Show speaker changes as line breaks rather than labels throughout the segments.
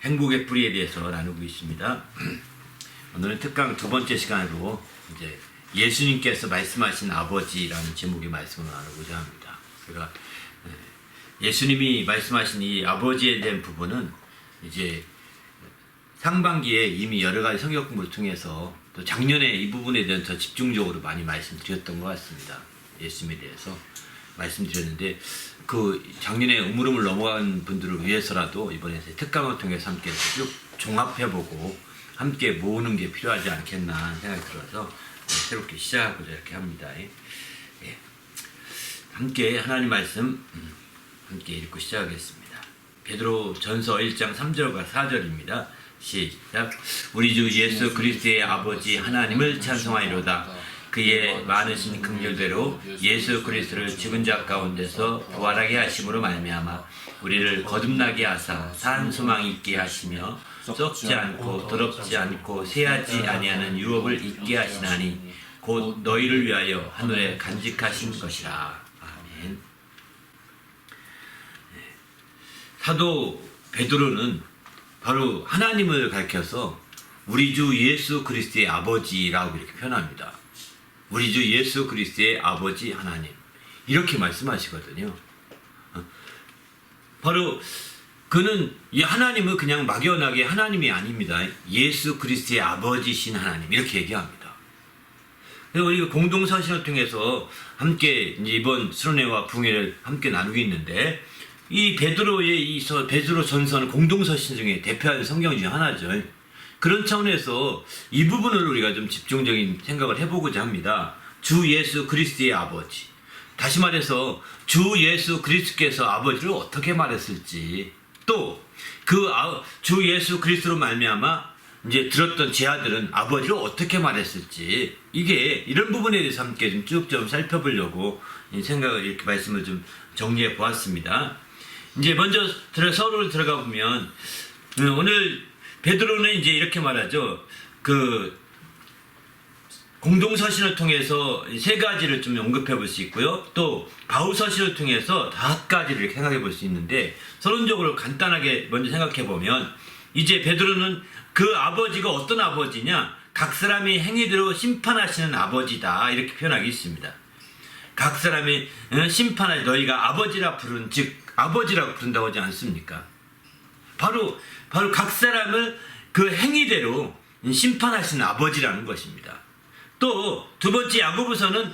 행복의 뿌리에 대해서 나누고 있습니다. 오늘은 특강 두 번째 시간으로 이제 예수님께서 말씀하신 아버지라는 제목의 말씀을 나누고자 합니다. 제가 예수님이 말씀하신 이 아버지에 대한 부분은 이제 상반기에 이미 여러 가지 성경 공부를 통해서 또 작년에 이 부분에 대한 더 집중적으로 많이 말씀드렸던 것 같습니다. 예수님에 대해서 말씀드렸는데 그 작년에 우물우물 넘어간 분들을 위해서라도 이번에 특강을 통해서 함께 쭉 종합해보고 함께 모으는 게 필요하지 않겠나 하는 생각이 들어서 새롭게 시작하고자 이렇게 합니다. 예. 함께 하나님 말씀 함께 읽고 시작하겠습니다. 베드로 전서 1장 3절과 4절입니다. 시작. 우리 주 예수 그리스도의 아버지 하나님을 찬송하리로다. 그의 많으신 긍휼대로 예수 그리스도를 죽은 자 가운데서 부활하게 하심으로 말미암아 우리를 거듭나게 하사 산 소망 있게 하시며 썩지 않고 더럽지 않고 쇠하지 아니하는 유업을 있게 하시나니 곧 너희를 위하여 하늘에 간직하신 것이라. 아멘. 사도 베드로는 바로 하나님을 가리켜서 우리 주 예수 그리스도의 아버지라고 이렇게 표현합니다. 우리 주 예수 그리스도의 아버지 하나님 이렇게 말씀하시거든요. 바로 그는 이 하나님은 그냥 막연하게 하나님이 아닙니다. 예수 그리스도의 아버지신 하나님 이렇게 얘기합니다. 그래서 우리가 공동서신을 통해서 함께 이번 수련회와 부흥회를 함께 나누고 있는데 이 베드로의 베드로 전서는 공동서신 중에 대표하는 성경 중에 하나죠. 그런 차원에서 이 부분을 우리가 좀 집중적인 생각을 해보고자 합니다. 주 예수 그리스도의 아버지. 다시 말해서 주 예수 그리스도께서 아버지를 어떻게 말했을지, 또 그 주 예수 그리스도로 말미암아 이제 들었던 제 아들은 아버지를 어떻게 말했을지, 이게 이런 부분에 대해서 함께 좀 쭉 좀 살펴보려고 생각을 이렇게 말씀을 좀 정리해 보았습니다. 이제 먼저 서론을 들어가 보면 오늘 베드로는 이제 이렇게 말하죠. 그 공동서신을 통해서 세 가지를 좀 언급해 볼 수 있고요. 또 바울서신을 통해서 5가지를 이렇게 생각해 볼 수 있는데, 서론적으로 간단하게 먼저 생각해 보면 이제 베드로는 그 아버지가 어떤 아버지냐, 각 사람의 행위대로 심판하시는 아버지다 이렇게 표현하기 있습니다. 각 사람이 심판하시, 너희가 아버지라 부른 즉 아버지라고 부른다고 하지 않습니까? 바로 각 사람을 그 행위대로 심판하시는 아버지라는 것입니다. 또 두 번째 야고보서는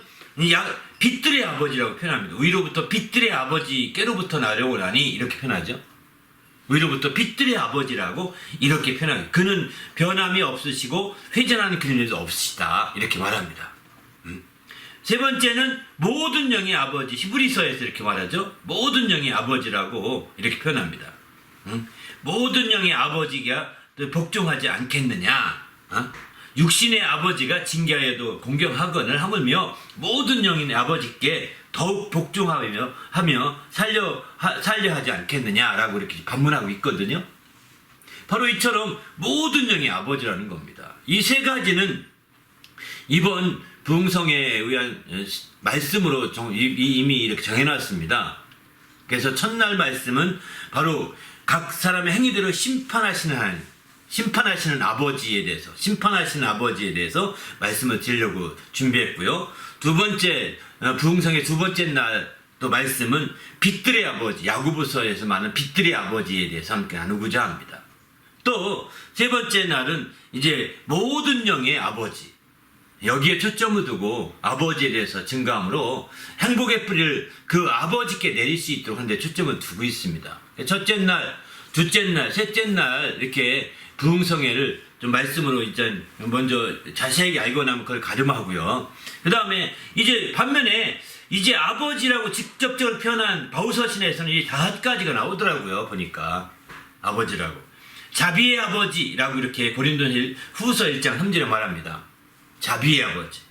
빛들의 아버지라고 표현합니다. 위로부터 빛들의 아버지 깨로부터 나려오라니 이렇게 표현하죠. 위로부터 빛들의 아버지라고 이렇게 표현합니다. 그는 변함이 없으시고 회전하는 그림에도 없으시다 이렇게 말합니다. 세 번째는 모든 영의 아버지, 히브리서에서 이렇게 말하죠. 모든 영의 아버지라고 이렇게 표현합니다. 모든 영의 아버지가 복종하지 않겠느냐. 육신의 아버지가 징계하여도 공경하거늘 하물며 모든 영의 아버지께 더욱 복종하며 살려 하지 않겠느냐라고 이렇게 반문하고 있거든요. 바로 이처럼 모든 영의 아버지라는 겁니다. 이 세 가지는 이번 부흥성에 의한 말씀으로 이미 이렇게 정해놨습니다. 그래서 첫날 말씀은 바로 각 사람의 행위대로 심판하시는 아버지에 대해서 말씀을 드리려고 준비했고요. 두 번째 부흥성의 두 번째 날 또 말씀은 빛들의 아버지, 야고보서에서 말하는 빛들의 아버지에 대해서 함께 나누고자 합니다. 또 세 번째 날은 이제 모든 영의 아버지, 여기에 초점을 두고 아버지에 대해서 증거함으로 행복의 뿌리를 그 아버지께 내릴 수 있도록 하는데 초점을 두고 있습니다. 첫째 날, 둘째 날, 셋째 날 이렇게 부흥성회를 좀 말씀으로 일단 먼저 자세하게 알고 나면 그걸 가름하고요. 그 다음에 이제 반면에 이제 아버지라고 직접적으로 표현한 바울서신에서는 이 5가지가 나오더라고요. 보니까 아버지라고 자비의 아버지라고 이렇게 고린도후서 1장 3절에 말합니다. 자비의 아버지,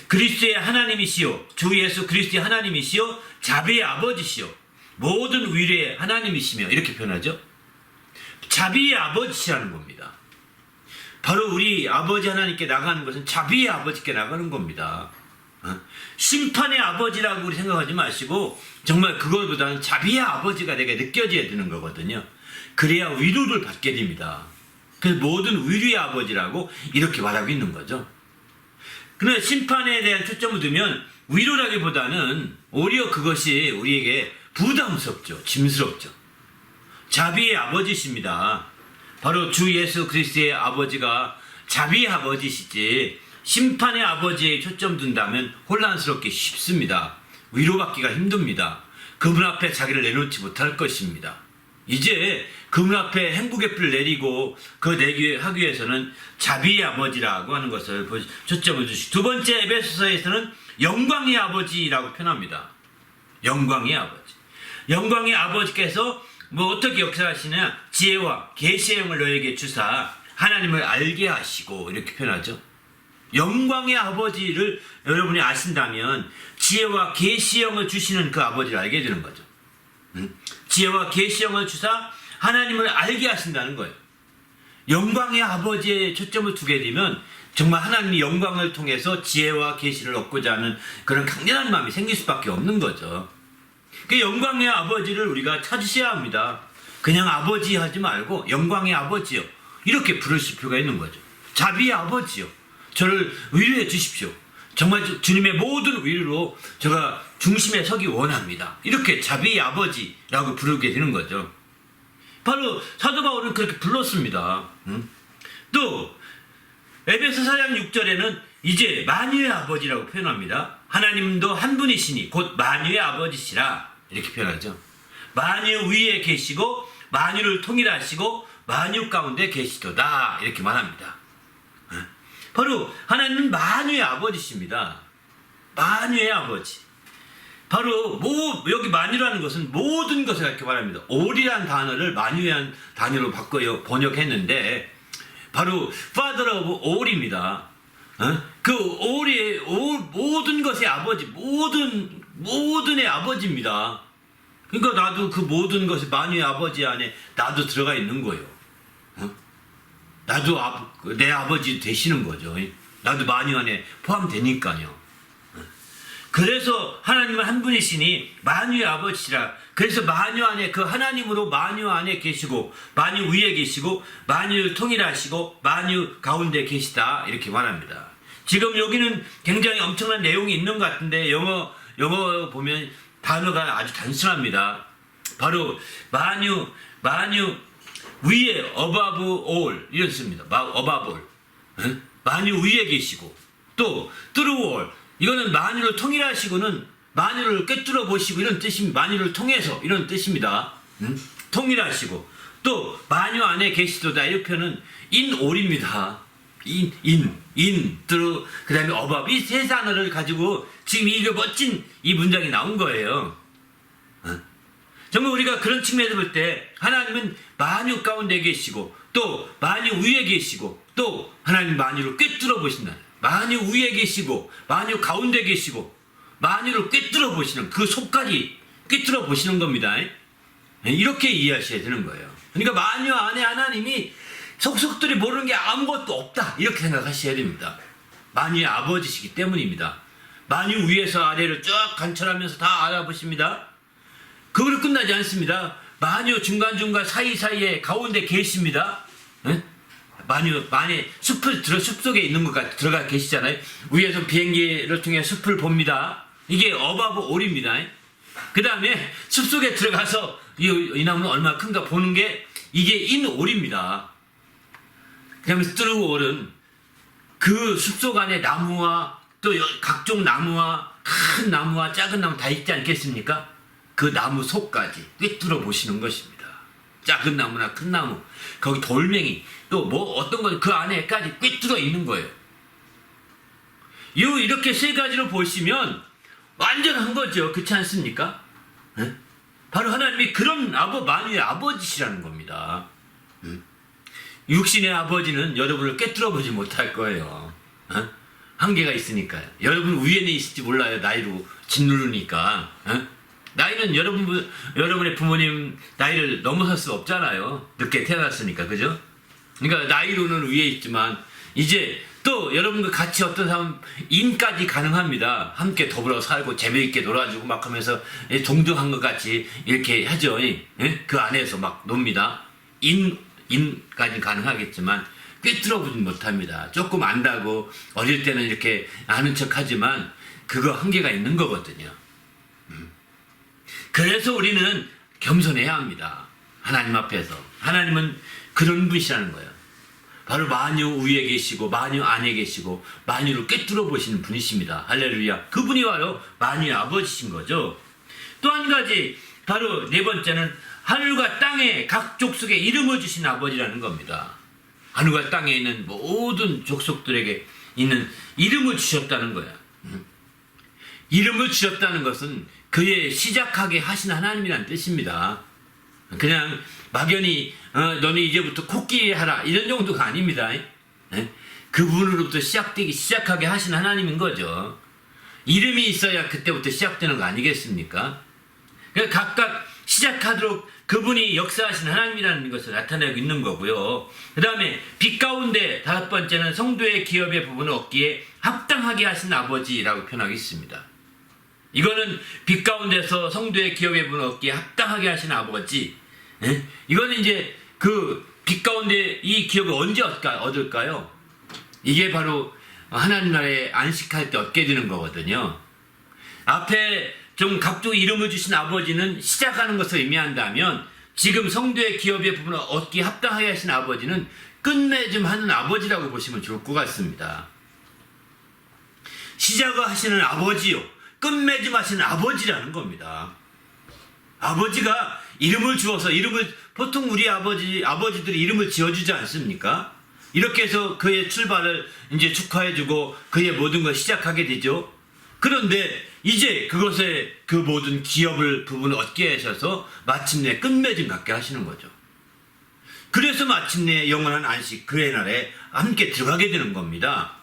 그리스도의 하나님이시요 주 예수 그리스도의 하나님이시요 자비의 아버지시요 모든 위로의 하나님이시며 이렇게 표현하죠. 자비의 아버지시라는 겁니다. 바로 우리 아버지 하나님께 나가는 것은 자비의 아버지께 나가는 겁니다. 심판의 아버지라고 우리 생각하지 마시고 정말 그것보다는 자비의 아버지가 내게 느껴져야 되는 거거든요. 그래야 위로를 받게 됩니다. 그래서 모든 위로의 아버지라고 이렇게 말하고 있는 거죠. 그러나 심판에 대한 초점을 두면 위로라기보다는 오히려 그것이 우리에게 부담스럽죠. 짐스럽죠. 자비의 아버지십니다. 바로 주 예수 그리스도의 아버지가 자비의 아버지시지 심판의 아버지에 초점 둔다면 혼란스럽기 쉽습니다. 위로받기가 힘듭니다. 그분 앞에 자기를 내놓지 못할 것입니다. 이제 그분 앞에 행복의 불을 내리고 하기 위해서는 자비의 아버지라고 하는 것을 초점을 주시고, 두 번째 에베소서에서는 영광의 아버지라고 표현합니다. 영광의 아버지. 영광의 아버지께서 어떻게 역사하시냐? 지혜와 계시의 영을 너에게 주사 하나님을 알게 하시고, 이렇게 표현하죠. 영광의 아버지를 여러분이 아신다면 지혜와 계시의 영을 주시는 그 아버지를 알게 되는 거죠. 지혜와 계시의 영을 주사 하나님을 알게 하신다는 거예요. 영광의 아버지에 초점을 두게 되면 정말 하나님의 영광을 통해서 지혜와 계시를 얻고자 하는 그런 강렬한 마음이 생길 수밖에 없는 거죠. 그 영광의 아버지를 우리가 찾으셔야 합니다. 그냥 아버지 하지 말고 영광의 아버지요, 이렇게 부르실 필요가 있는 거죠. 자비의 아버지요, 저를 위로해 주십시오. 정말 주님의 모든 위로로 제가 중심에 서기 원합니다. 이렇게 자비의 아버지라고 부르게 되는 거죠. 바로 사도 바울은 그렇게 불렀습니다. 또 에베소 4장 6절에는 이제 만유의 아버지라고 표현합니다. 하나님도 한 분이시니 곧 만유의 아버지시라, 이렇게 표현하죠. 만유 위에 계시고 만유를 통일하시고 만유 가운데 계시도다, 이렇게 말합니다. 바로 하나님은 만유의 아버지십니다. 만유의 아버지. 바로 여기 만유라는 것은 모든 것을 이렇게 말합니다. all이라는 단어를 만유의 단어로 바꿔 번역했는데 바로 Father of all입니다. 그 all이 모든 것의 아버지, 모든의 아버지입니다. 그러니까 나도 그 모든 것이 만유의 아버지 안에 나도 들어가 있는 거예요. 나도 내 아버지 되시는 거죠. 나도 만유 안에 포함되니까요. 그래서 하나님은 한 분이시니 만유의 아버지시라. 그래서 만유 안에 그 하나님으로 만유 안에 계시고 만유 위에 계시고 만유를 통일하시고 만유 가운데 계시다, 이렇게 말합니다. 지금 여기는 굉장히 엄청난 내용이 있는 것 같은데 영어 보면 단어가 아주 단순합니다. 바로 만유 위에 above all 이렇습니다. above all. 만유 위에 계시고 또 through all, 이거는 만유를 통일하시고는 만유를 꿰뚫어 보시고 이런 뜻입니다. 만유를 통해서 이런 뜻입니다. 통일하시고 또 만유 안에 계시도다, 이 표현은 in all입니다. in through 그 다음에 above, 이 세 단어를 가지고 지금 이게 멋진 이 문장이 나온 거예요. 정말 우리가 그런 측면에서 볼 때 하나님은 만유 가운데 계시고 또 만유 위에 계시고 또 하나님 만유를 꿰뚫어 보신다. 만유 위에 계시고 만유 가운데 계시고 만유를 꿰뚫어 보시는 그 속까지 꿰뚫어 보시는 겁니다. 이렇게 이해하셔야 되는 거예요. 그러니까 만유 안에 하나님이 속속들이 모르는 게 아무것도 없다, 이렇게 생각하셔야 됩니다. 만유의 아버지시기 때문입니다. 만유 위에서 아래를 쫙 관찰하면서 다 알아보십니다. 그걸로 끝나지 않습니다. 만유 중간중간 사이사이에 가운데 계십니다. 만유 만에 숲속에 있는 것 같이 들어가 계시잖아요. 위에서 비행기를 통해 숲을 봅니다. 이게 above all입니다. 그 다음에 숲속에 들어가서 이 나무는 얼마나 큰가 보는 게 이게 in all입니다. 그 다음에 through all은 그 숲속 안에 나무와 또 각종 나무와 큰 나무와 작은 나무 다 있지 않겠습니까? 그 나무 속까지 꿰뚫어 보시는 것입니다. 작은 나무나 큰 나무, 거기 돌멩이, 또 어떤 것 그 안에까지 꿰뚫어 있는 거예요. 이렇게 세 가지로 보시면 완전한 거죠. 그렇지 않습니까? 바로 하나님이 그런 만유의 아버지시라는 겁니다. 육신의 아버지는 여러분을 꿰뚫어 보지 못할 거예요. 한계가 있으니까요. 여러분 위에는 있을지 몰라요. 나이로 짓누르니까. 나이는 여러분의 부모님 나이를 넘어설 수 없잖아요. 늦게 태어났으니까, 그죠? 그러니까 나이로는 위에 있지만 이제 또 여러분과 같이 어떤 사람 인까지 가능합니다. 함께 더불어 살고 재미있게 놀아주고 막 하면서 동등한 것 같이 이렇게 하죠. 그 안에서 막 놉니다. 인까지 가능하겠지만 꿰뚫어보진 못합니다. 조금 안다고 어릴 때는 이렇게 아는 척 하지만 그거 한계가 있는 거거든요. 그래서 우리는 겸손해야 합니다. 하나님 앞에서. 하나님은 그런 분이시라는 거예요. 바로 만유 위에 계시고 만유 안에 계시고 만유를 꿰뚫어 보시는 분이십니다. 할렐루야. 그분이 바로 만유의 아버지신 거죠. 또 한 가지 바로 네 번째는 하늘과 땅에 각 족속에 이름을 주신 아버지라는 겁니다. 하늘과 땅에 있는 모든 족속들에게 있는 이름을 주셨다는 거야. 이름을 주셨다는 것은 그의 시작하게 하신 하나님이라는 뜻입니다. 그냥 막연히 너는 이제부터 코끼리 하라 이런 정도가 아닙니다. 그분으로부터 시작하게 하신 하나님인 거죠. 이름이 있어야 그때부터 시작되는 거 아니겠습니까? 그러니까 각각 시작하도록 그분이 역사하신 하나님이라는 것을 나타내고 있는 거고요. 그 다음에 빛 가운데 다섯 번째는 성도의 기업의 부분을 얻기에 합당하게 하신 아버지라고 표현하고 있습니다. 이거는 빛 가운데서 성도의 기업의 부분을 얻기에 합당하게 하신 아버지. 이거는 이제 그 빛 가운데 이 기업을 언제 얻을까요? 이게 바로 하나님 나라에 안식할 때 얻게 되는 거거든요. 앞에 좀 각종 이름을 주신 아버지는 시작하는 것을 의미한다면 지금 성도의 기업의 부분을 얻기에 합당하게 하신 아버지는 끝맺음 하는 아버지라고 보시면 좋을 것 같습니다. 시작을 하시는 아버지요. 끝맺음 하시는 아버지라는 겁니다. 아버지가 이름을 주어서 보통 우리 아버지들이 이름을 지어주지 않습니까? 이렇게 해서 그의 출발을 이제 축하해주고 그의 모든 걸 시작하게 되죠. 그런데 이제 그것에 그 모든 기업을 부분을 얻게 하셔서 마침내 끝맺음 갖게 하시는 거죠. 그래서 마침내 영원한 안식 그의 날에 함께 들어가게 되는 겁니다.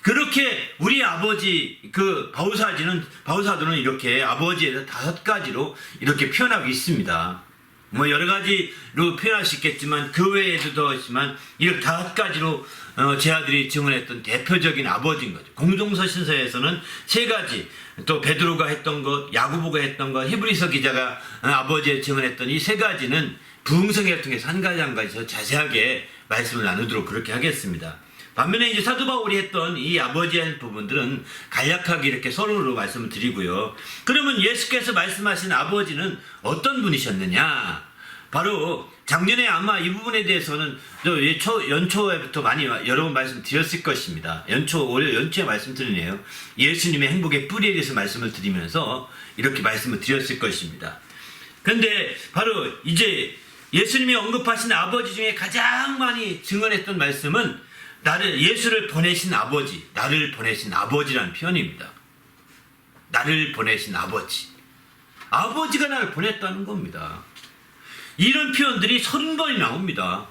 그렇게 우리 아버지 그 바우사도는 이렇게 아버지에 대해서 5가지로 이렇게 표현하고 있습니다. 뭐 여러 가지로 표현할 수 있겠지만 그 외에도 더 있지만 이렇게 5가지로 제 아들이 증언했던 대표적인 아버지인 거죠. 공동서 신서에서는 3가지, 또 베드로가 했던 것, 야고보가 했던 것, 히브리서 기자가 아버지의 증언했던 이 3가지는 부흥성회를 통해서 한 가지 자세하게 말씀을 나누도록 그렇게 하겠습니다. 반면에 이제 사도 바울이 했던 이 아버지의 부분들은 간략하게 이렇게 서론으로 말씀을 드리고요. 그러면 예수께서 말씀하신 아버지는 어떤 분이셨느냐? 바로 작년에 아마 이 부분에 대해서는 연초에부터 많이 여러 번 말씀드렸을 것입니다. 올해 연초에 말씀드리네요. 예수님의 행복의 뿌리에 대해서 말씀을 드리면서 이렇게 말씀을 드렸을 것입니다. 근데 바로 이제 예수님이 언급하신 아버지 중에 가장 많이 증언했던 말씀은 예수를 보내신 아버지, 나를 보내신 아버지라는 표현입니다. 나를 보내신 아버지. 아버지가 나를 보냈다는 겁니다. 이런 표현들이 30번이 나옵니다.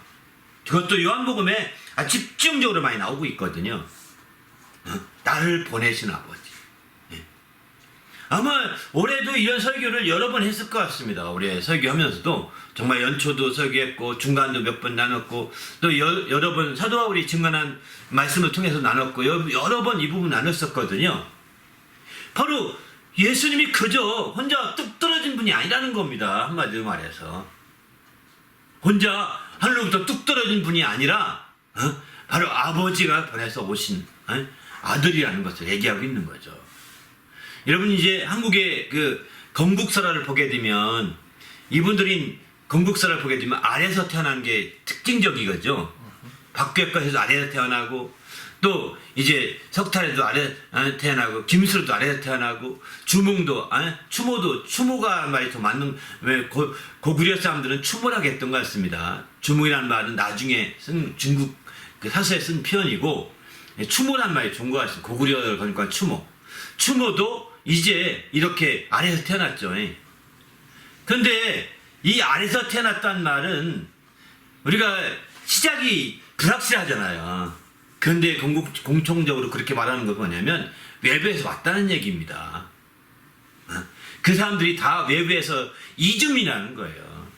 그것도 요한복음에 집중적으로 많이 나오고 있거든요. 나를 보내신 아버지. 아마 올해도 이런 설교를 여러 번 했을 것 같습니다. 올해 설교하면서도 정말 연초도 설교했고 중간도 몇 번 나눴고 또 여러 번 사도 바울이 증언한 말씀을 통해서 나눴고 여러 번 이 부분 나눴었거든요. 바로 예수님이 그저 혼자 뚝 떨어진 분이 아니라는 겁니다. 한마디로 말해서 혼자 하늘로부터 뚝 떨어진 분이 아니라 바로 아버지가 보내서 오신 아들이라는 것을 얘기하고 있는 거죠. 여러분 이제 한국의 그 건국설화를 보게 되면 이분들이 건국설화를 보게 되면 아래에서 태어난 게 특징적이거죠. 박격과에서 아래에서 태어나고 또 이제 석탈에도 아래 태어나고 김수로도 아래에서 태어나고 주몽도 추모가 말이 더 맞는 왜 고구려 사람들은 추모라고 했던 것 같습니다. 주몽이라는 말은 나중에 쓴 중국 그 사서에 쓴 표현이고 추모란 말이 좋은 것 같습니다. 고구려를 거니까 추모도 이제 이렇게 아래에서 태어났죠. 근데 이 아래에서 태어났다는 말은 우리가 시작이 불확실하잖아요. 그런데 공통적으로 그렇게 말하는 건 뭐냐면 외부에서 왔다는 얘기입니다. 그 사람들이 다 외부에서 이주민이라는 거예요.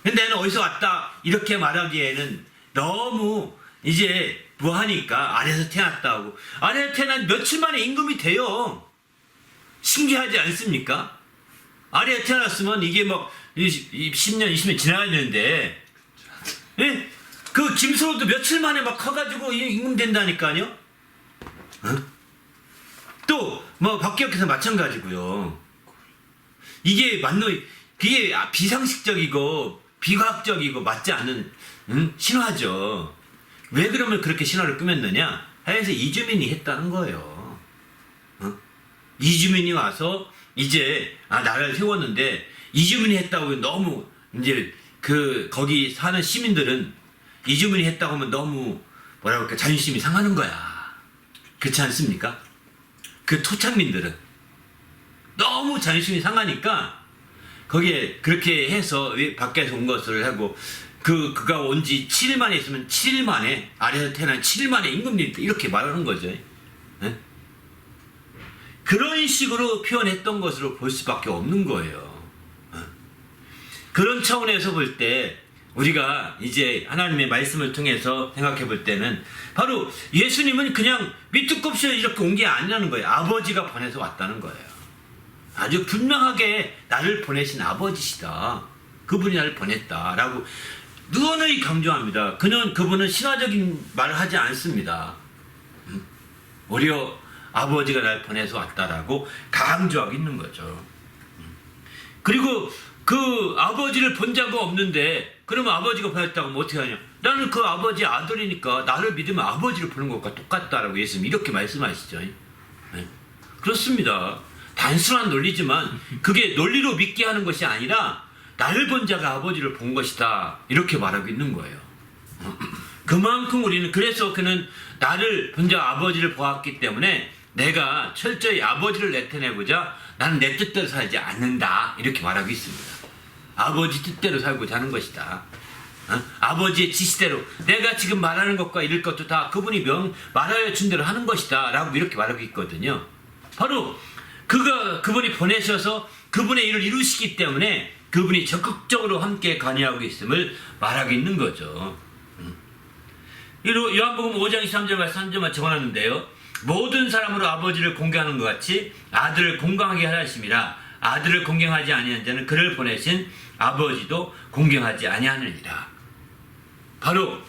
근데 어디서 왔다 이렇게 말하기에는 너무 이제 뭐 하니까 아래에서 태어났다고. 아래에서 태어난 며칠 만에 임금이 돼요. 신기하지 않습니까? 아래에 태어났으면 이게 막 10년, 20년 지나갔는데, 예? 그 김수로도 며칠 만에 막 커가지고 임금 된다니까요? 어? 또, 뭐, 박기혁께서 마찬가지고요. 이게 그게 비상식적이고, 비과학적이고, 맞지 않는, 신화죠. 왜 그러면 그렇게 신화를 꾸몄느냐? 하여서 이주민이 했다는 거예요. 어? 이주민이 와서, 이제, 나라를 세웠는데, 이주민이 했다고 너무, 이제, 거기 사는 시민들은, 이주민이 했다고 하면 너무, 뭐라고 할까, 자존심이 상하는 거야. 그렇지 않습니까? 그 토착민들은. 너무 자존심이 상하니까, 거기에 그렇게 해서 밖에서 온 것을 하고, 그가 온 지 7일 만에 있으면 7일 만에, 아래에서 태어난 7일 만에 임금님 이렇게 말하는 거죠. 네? 그런 식으로 표현했던 것으로 볼 수밖에 없는 거예요. 그런 차원에서 볼 때, 우리가 이제 하나님의 말씀을 통해서 생각해 볼 때는 바로 예수님은 그냥 밑도 끝이 없이 이렇게 온 게 아니라는 거예요. 아버지가 보내서 왔다는 거예요. 아주 분명하게 나를 보내신 아버지시다. 그분이 나를 보냈다라고 누누이 강조합니다. 그분은 신화적인 말을 하지 않습니다. 오히려 아버지가 나를 보내서 왔다라고 강조하고 있는 거죠. 그리고 그 아버지를 본 자가 없는데 그러면 아버지가 보냈다고 하면 어떻게 하냐? 나는 그 아버지 아들이니까 나를 믿으면 아버지를 보는 것과 똑같다라고 예수님 이렇게 말씀하시죠. 네. 그렇습니다. 단순한 논리지만 그게 논리로 믿게 하는 것이 아니라 나를 본 자가 아버지를 본 것이다 이렇게 말하고 있는 거예요. 그만큼 우리는 그래서 그는 나를 본 자 아버지를 보았기 때문에 내가 철저히 아버지를 나타내고자 나는 내 뜻대로 살지 않는다 이렇게 말하고 있습니다. 아버지 뜻대로 살고자 하는 것이다. 아버지의 지시대로 내가 지금 말하는 것과 이럴 것도 다 그분이 말하여 준 대로 하는 것이다 라고 이렇게 말하고 있거든요. 바로 그분이 보내셔서 그분의 일을 이루시기 때문에 그분이 적극적으로 함께 관여하고 있음을 말하고 있는 거죠. 요한복음 5장 23절 말씀 3절만 적어놨는데요. 모든 사람으로 아버지를 공경하는 것 같이 아들을 공경하게 하라 하심이라. 아들을 공경하지 아니한 자는 그를 보내신 아버지도 공경하지 아니하느니라. 바로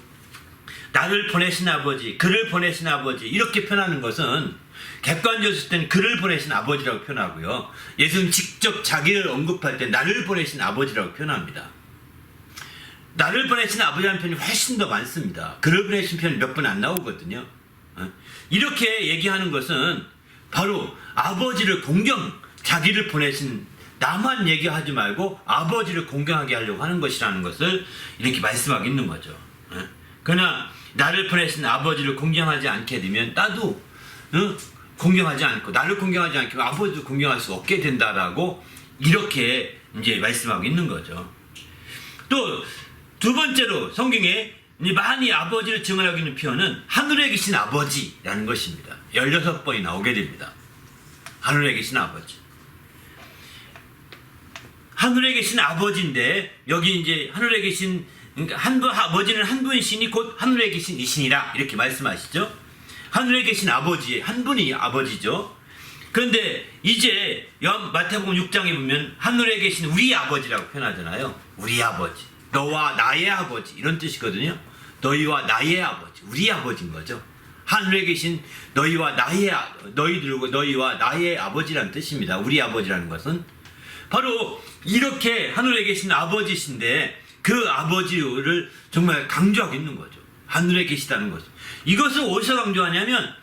나를 보내신 아버지, 그를 보내신 아버지 이렇게 표현하는 것은 객관적으로 했을 때는 그를 보내신 아버지라고 표현하고요. 예수는 직접 자기를 언급할 때 나를 보내신 아버지라고 표현합니다. 나를 보내신 아버지라는 표현이 훨씬 더 많습니다. 그를 보내신 표현이 몇 번 안 나오거든요. 이렇게 얘기하는 것은 바로 아버지를 자기를 보내신 나만 얘기하지 말고 아버지를 공경하게 하려고 하는 것이라는 것을 이렇게 말씀하고 있는 거죠. 그러나 나를 보내신 아버지를 공경하지 않게 되면 나도 공경하지 않고 나를 공경하지 않고 아버지도 공경할 수 없게 된다라고 이렇게 이제 말씀하고 있는 거죠. 또 두 번째로 성경에 많이 아버지를 증언하고 있는 표현은 하늘에 계신 아버지라는 것입니다. 16번이 나오게 됩니다. 하늘에 계신 아버지. 하늘에 계신 아버지인데 여기 이제 하늘에 계신 아버지는 한 분이시니 곧 하늘에 계신 이신이라 이렇게 말씀하시죠. 하늘에 계신 아버지 한 분이 아버지죠. 그런데 이제 마태복음 6장에 보면 하늘에 계신 우리 아버지라고 표현하잖아요. 우리 아버지. 너와 나의 아버지 이런 뜻이거든요. 너희와 나의 아버지, 우리 아버지인 거죠. 하늘에 계신 너희와 나의 아버지라는 뜻입니다. 우리 아버지라는 것은 바로 이렇게 하늘에 계신 아버지신데 그 아버지를 정말 강조하고 있는 거죠. 하늘에 계시다는 것을. 이것을 어디서 강조하냐면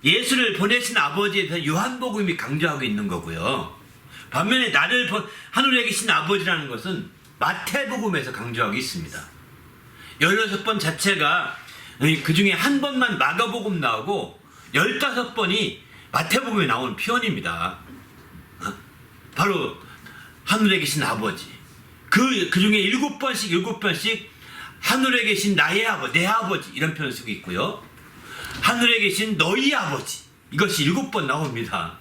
예수를 보내신 아버지에 대해서 요한복음이 강조하고 있는 거고요. 반면에 하늘에 계신 아버지라는 것은 마태복음에서 강조하고 있습니다. 16번 자체가 그 중에 한 번만 마가복음 나오고 15번이 마태복음에 나오는 표현입니다. 바로 하늘에 계신 아버지. 그 중에 7번씩 하늘에 계신 나의 아버지, 내 아버지 이런 표현을 쓰고 있고요. 하늘에 계신 너희 아버지 이것이 7번 나옵니다.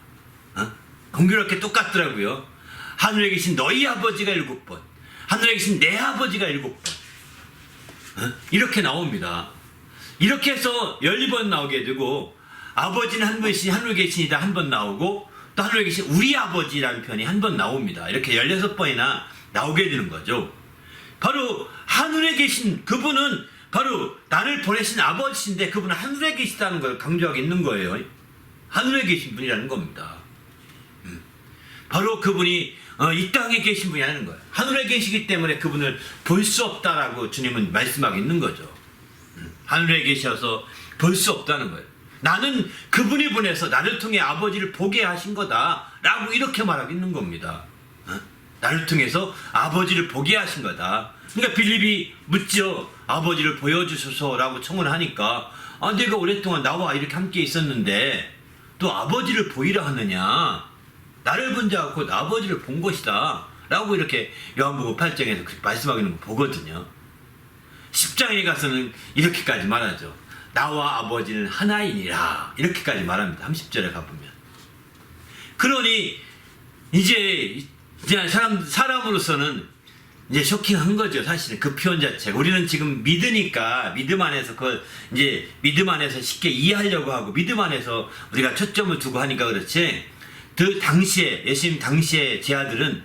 공교롭게 똑같더라고요. 하늘에 계신 너희 아버지가 7번, 하늘에 계신 내 아버지가 7번 이렇게 나옵니다. 이렇게 해서 12번 나오게 되고, 아버지는 한 분이시니 하늘에 계시니다 한 번 나오고, 또 하늘에 계신 우리 아버지라는 편이 한 번 나옵니다. 이렇게 16번이나 나오게 되는 거죠. 바로 하늘에 계신 그분은 바로 나를 보내신 아버지인데, 그분은 하늘에 계시다는 걸 강조하고 있는 거예요. 하늘에 계신 분이라는 겁니다. 바로 그분이 이 땅에 계신 분이 하는 거예요. 하늘에 계시기 때문에 그분을 볼 수 없다라고 주님은 말씀하고 있는 거죠. 하늘에 계셔서 볼 수 없다는 거예요. 나는 그분이 보내서 나를 통해 아버지를 보게 하신 거다라고 이렇게 말하고 있는 겁니다. 나를 통해서 아버지를 보게 하신 거다. 그러니까 빌립이 묻죠. 아버지를 보여주소서라고 청혼하니까, 내가 오랫동안 나와 이렇게 함께 있었는데 또 아버지를 보이라 하느냐, 나를 본 자가 곧 아버지를 본 것이다 라고 이렇게 요한복음 8장에서 말씀하고 있는 거 보거든요. 10장에 가서는 이렇게까지 말하죠. 나와 아버지는 하나이니라, 이렇게까지 말합니다. 30절에 가보면. 그러니 이제 사람으로서는 이제 쇼킹한 거죠. 사실은 그 표현 자체가. 우리는 지금 믿으니까 믿음 안에서 그걸 이제 믿음 안에서 쉽게 이해하려고 하고 믿음 안에서 우리가 초점을 두고 하니까 그렇지, 그 당시에, 예수님 당시에 제 아들은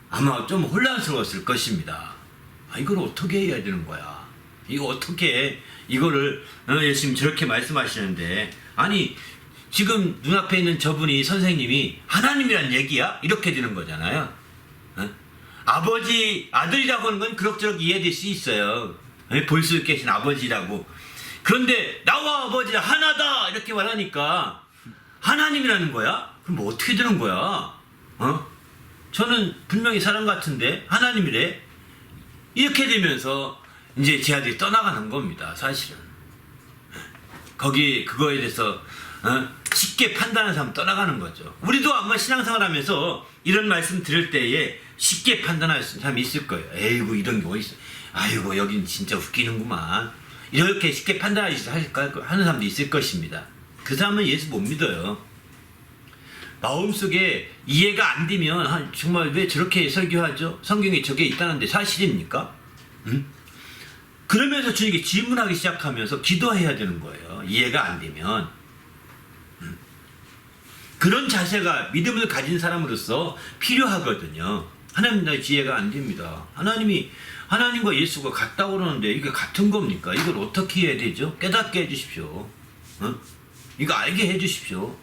아마 좀 혼란스러웠을 것입니다. 이걸 어떻게 해야 되는 거야? 이거 어떻게 해? 이거를 예수님 저렇게 말씀하시는데, 아니 지금 눈앞에 있는 저분이, 선생님이 하나님이란 얘기야? 이렇게 되는 거잖아요. 아버지, 아들이라고 하는 건 그럭저럭 이해될 수 있어요. 볼 수 계신 아버지라고. 그런데 나와 아버지가 하나다 이렇게 말하니까 하나님이라는 거야? 그럼 뭐 어떻게 되는 거야? 저는 분명히 사람 같은데 하나님이래? 이렇게 되면서 이제 제 아들이 떠나가는 겁니다. 사실은. 그거에 대해서 쉽게 판단하는 사람 떠나가는 거죠. 우리도 아마 신앙생활 하면서 이런 말씀 들을 때에 쉽게 판단할 사람이 있을 거예요. 에이구, 이런 게 어딨어. 아이고, 여긴 진짜 웃기는구만. 이렇게 쉽게 판단하는 사람도 있을 것입니다. 그 사람은 예수 못 믿어요. 마음속에 이해가 안 되면 정말 왜 저렇게 설교하죠? 성경에 저게 있다는데 사실입니까? 그러면서 주님께 질문하기 시작하면서 기도해야 되는 거예요. 이해가 안 되면. 그런 자세가 믿음을 가진 사람으로서 필요하거든요. 하나님, 나 지혜가 안 됩니다. 하나님과 예수가 같다고 그러는데 이게 같은 겁니까? 이걸 어떻게 해야 되죠? 깨닫게 해주십시오. 이거 알게 해주십시오.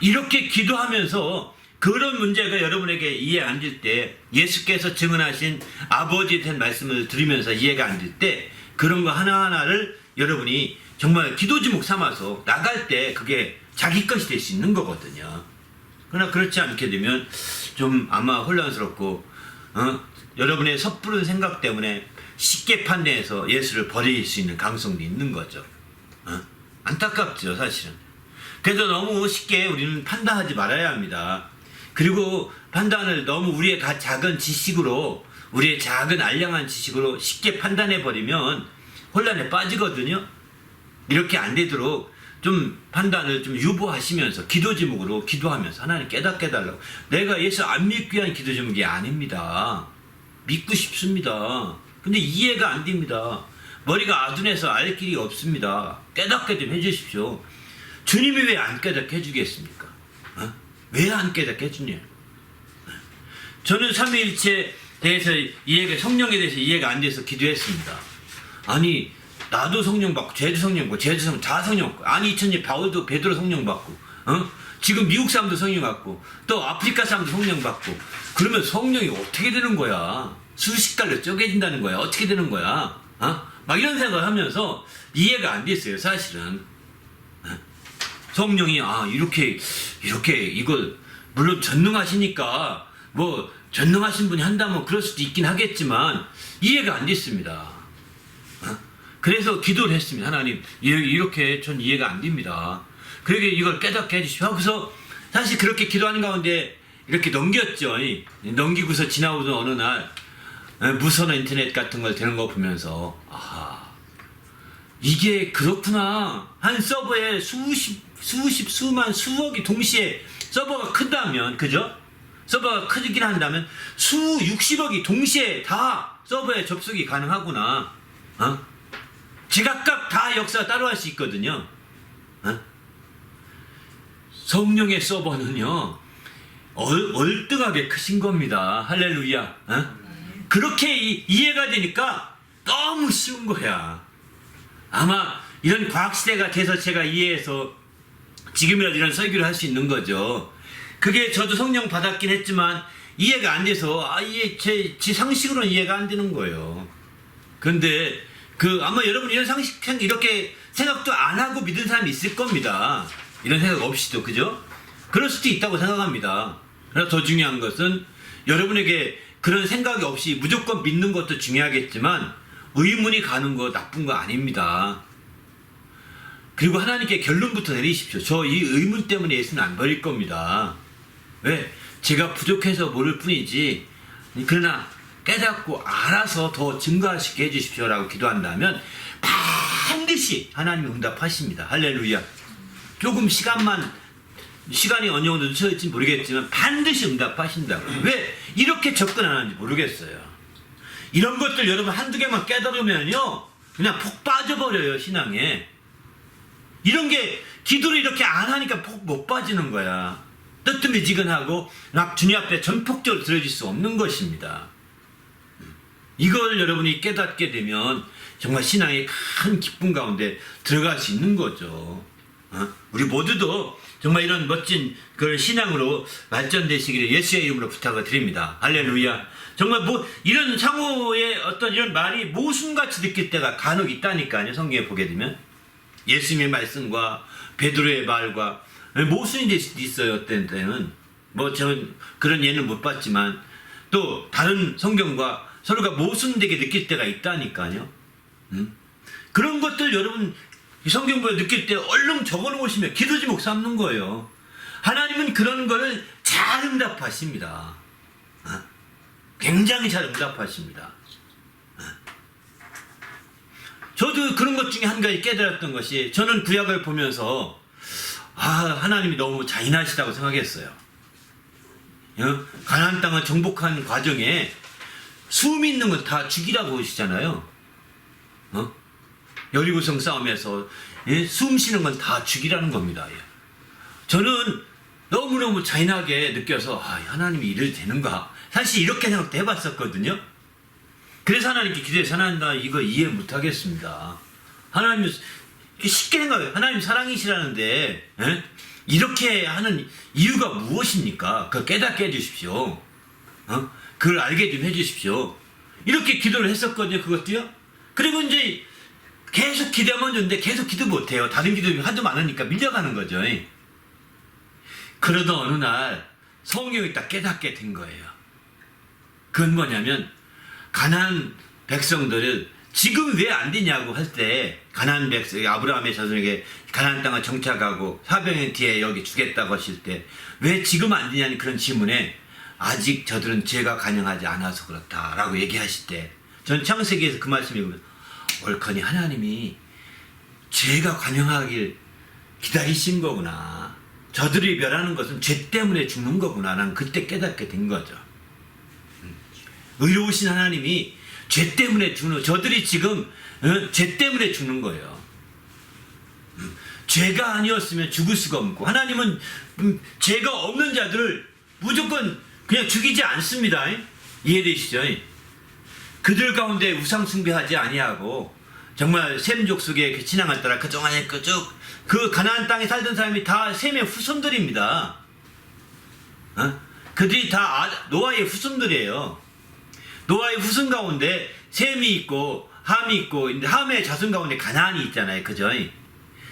이렇게 기도하면서 그런 문제가 여러분에게 이해 안 될 때, 예수께서 증언하신 아버지에 대한 말씀을 들으면서 이해가 안 될 때, 그런 거 하나하나를 여러분이 정말 기도 제목 삼아서 나갈 때 그게 자기 것이 될 수 있는 거거든요. 그러나 그렇지 않게 되면 좀 아마 혼란스럽고, 여러분의 섣부른 생각 때문에 쉽게 판단해서 예수를 버릴 수 있는 가능성도 있는 거죠. 안타깝죠, 사실은. 그래서 너무 쉽게 우리는 판단하지 말아야 합니다. 그리고 판단을 너무 우리의 작은 지식으로, 우리의 작은 알량한 지식으로 쉽게 판단해버리면 혼란에 빠지거든요. 이렇게 안 되도록 좀 판단을 좀 유보하시면서 기도 제목으로 기도하면서 하나님 깨닫게 해달라고. 내가 예수 안 믿기 위한 기도 제목이 아닙니다. 믿고 싶습니다. 근데 이해가 안 됩니다. 머리가 아둔해서 알 길이 없습니다. 깨닫게 좀 해주십시오. 주님이 왜 안 깨닫게 해주겠습니까? 왜 안 깨닫게 해주냐? 저는 삼위일체에 대해서 성령에 대해서 이해가 안 돼서 기도했습니다. 아니, 나도 성령 받고, 쟤도 성령 받고, 쟤도 성령, 다 성령 받고, 아니 2000년 바울도 베드로 성령 받고, 지금 미국 사람도 성령 받고, 또 아프리카 사람도 성령 받고, 그러면 성령이 어떻게 되는 거야? 수십 달로 쪼개진다는 거야? 어떻게 되는 거야? 막 이런 생각을 하면서 이해가 안 됐어요, 사실은. 성령이 이렇게 이걸 물론 전능하시니까 뭐 전능하신 분이 한다면 그럴 수도 있긴 하겠지만 이해가 안 됐습니다. 그래서 기도를 했습니다. 하나님, 이렇게 전 이해가 안 됩니다. 그러게 이걸 깨닫게 해주십시오. 그래서 사실 그렇게 기도하는 가운데 이렇게 넘겼죠. 넘기고서 지나오던 어느 날 무선화 인터넷 같은 걸 되는 거 보면서 이게 그렇구나. 한 서버에 수억이 동시에 서버가 크다면, 그죠? 서버가 크긴 한다면 60억이 동시에 다 서버에 접속이 가능하구나. 제각각 다 역사가 따로 할 수 있거든요. 성령의 서버는요 월등하게 크신 겁니다. 할렐루야. 그렇게 이해가 되니까 너무 쉬운 거야. 아마 이런 과학시대가 돼서 제가 이해해서 지금이라도 이런 설교를 할 수 있는 거죠. 그게 저도 성령 받았긴 했지만 이해가 안 돼서 이게 제 상식으로는 이해가 안 되는 거예요. 그런데 아마 여러분 이런 상식 이렇게 생각도 안 하고 믿는 사람이 있을 겁니다. 이런 생각 없이도, 그죠? 그럴 수도 있다고 생각합니다. 그래서 더 중요한 것은 여러분에게 그런 생각이 없이 무조건 믿는 것도 중요하겠지만 의문이 가는 거 나쁜 거 아닙니다. 그리고 하나님께 결론부터 내리십시오. 저 이 의문 때문에 예수는 안 버릴 겁니다. 왜? 제가 부족해서 모를 뿐이지, 그러나 깨닫고 알아서 더 증거하시게 해주십시오라고 기도한다면 반드시 하나님이 응답하십니다. 할렐루야. 조금 시간이 어느 정도 늦춰질지 모르겠지만 반드시 응답하신다고. 왜 이렇게 접근 안 하는지 모르겠어요. 이런 것들 여러분 한두 개만 깨달으면요 그냥 폭 빠져버려요, 신앙에. 이런 게 기도를 이렇게 안 하니까 폭 못 빠지는 거야. 뜨뜻미지근하고 막 주님 앞에 전폭적으로 들어질 수 없는 것입니다. 이걸 여러분이 깨닫게 되면 정말 신앙의 큰 기쁨 가운데 들어갈 수 있는 거죠. 우리 모두도 정말 이런 멋진 그런 신앙으로 발전되시기를 예수의 이름으로 부탁을 드립니다. 할렐루야. 정말 이런 상호의 어떤 이런 말이 모순같이 느낄 때가 간혹 있다니까요. 성경에 보게 되면 예수님의 말씀과 베드로의 말과 모순이 될 수도 있어요. 어떤 때는 저는 그런 예는 못 봤지만 또 다른 성경과 서로가 모순되게 느낄 때가 있다니까요. 그런 것들 여러분 성경보다 느낄 때 얼른 적어놓으시면 기도 제목 삼는 거예요. 하나님은 그런 거를 잘 응답하십니다. 굉장히 잘 응답하십니다. 저도 그런 것 중에 한 가지 깨달았던 것이, 저는 구약을 보면서 하나님이 너무 잔인하시다고 생각했어요. 가나안 땅을 정복한 과정에 숨 있는 건 다 죽이라고 하시잖아요. 여리고성 싸움에서 숨 쉬는 건 다 죽이라는 겁니다. 저는 너무너무 잔인하게 느껴서 하나님이 이래도 되는가, 사실 이렇게 생각도 해봤었거든요. 그래서 하나님께 기도해서 하나님 나 이거 이해 못하겠습니다. 하나님 쉽게 생각해요. 하나님 사랑이시라는데 이렇게 하는 이유가 무엇입니까? 그걸 깨닫게 해주십시오. 그걸 알게 좀 해주십시오. 이렇게 기도를 했었거든요. 그것도요. 그리고 이제 계속 기도하면 좋은데 계속 기도 못해요. 다른 기도가 하도 많으니까 밀려가는 거죠. 그러던 어느 날 성경이 딱 깨닫게 된 거예요. 그건 뭐냐면 가나안 백성들을 지금 왜 안 되냐고 할 때, 가나안 백성 아브라함의 자손에게 가나안 땅을 정착하고 400년 뒤에 여기 주겠다고 하실 때 왜 지금 안 되냐는 그런 질문에 아직 저들은 죄가 간영하지 않아서 그렇다라고 얘기하실 때, 전 창세기에서 그 말씀을 읽으면 옳거니 하나님이 죄가 간영하길 기다리신 거구나. 저들이 멸하는 것은 죄 때문에 죽는 거구나. 난 그때 깨닫게 된 거죠. 의로우신 하나님이 죄 때문에 죽는, 저들이 지금 죄 때문에 죽는 거예요. 죄가 아니었으면 죽을 수가 없고, 하나님은 죄가 없는 자들을 무조건 그냥 죽이지 않습니다. 이해되시죠? 그들 가운데 우상 숭배하지 아니하고 정말 셈 족속의 신앙을 따라 그동안에 그 가나안 땅에 살던 사람이 다 셈의 후손들입니다. 그들이 다 노아의 후손들이에요. 노아의 후손 가운데 셈이 있고 함이 있고, 함의 자손 가운데 가나안이 있잖아요. 그죠?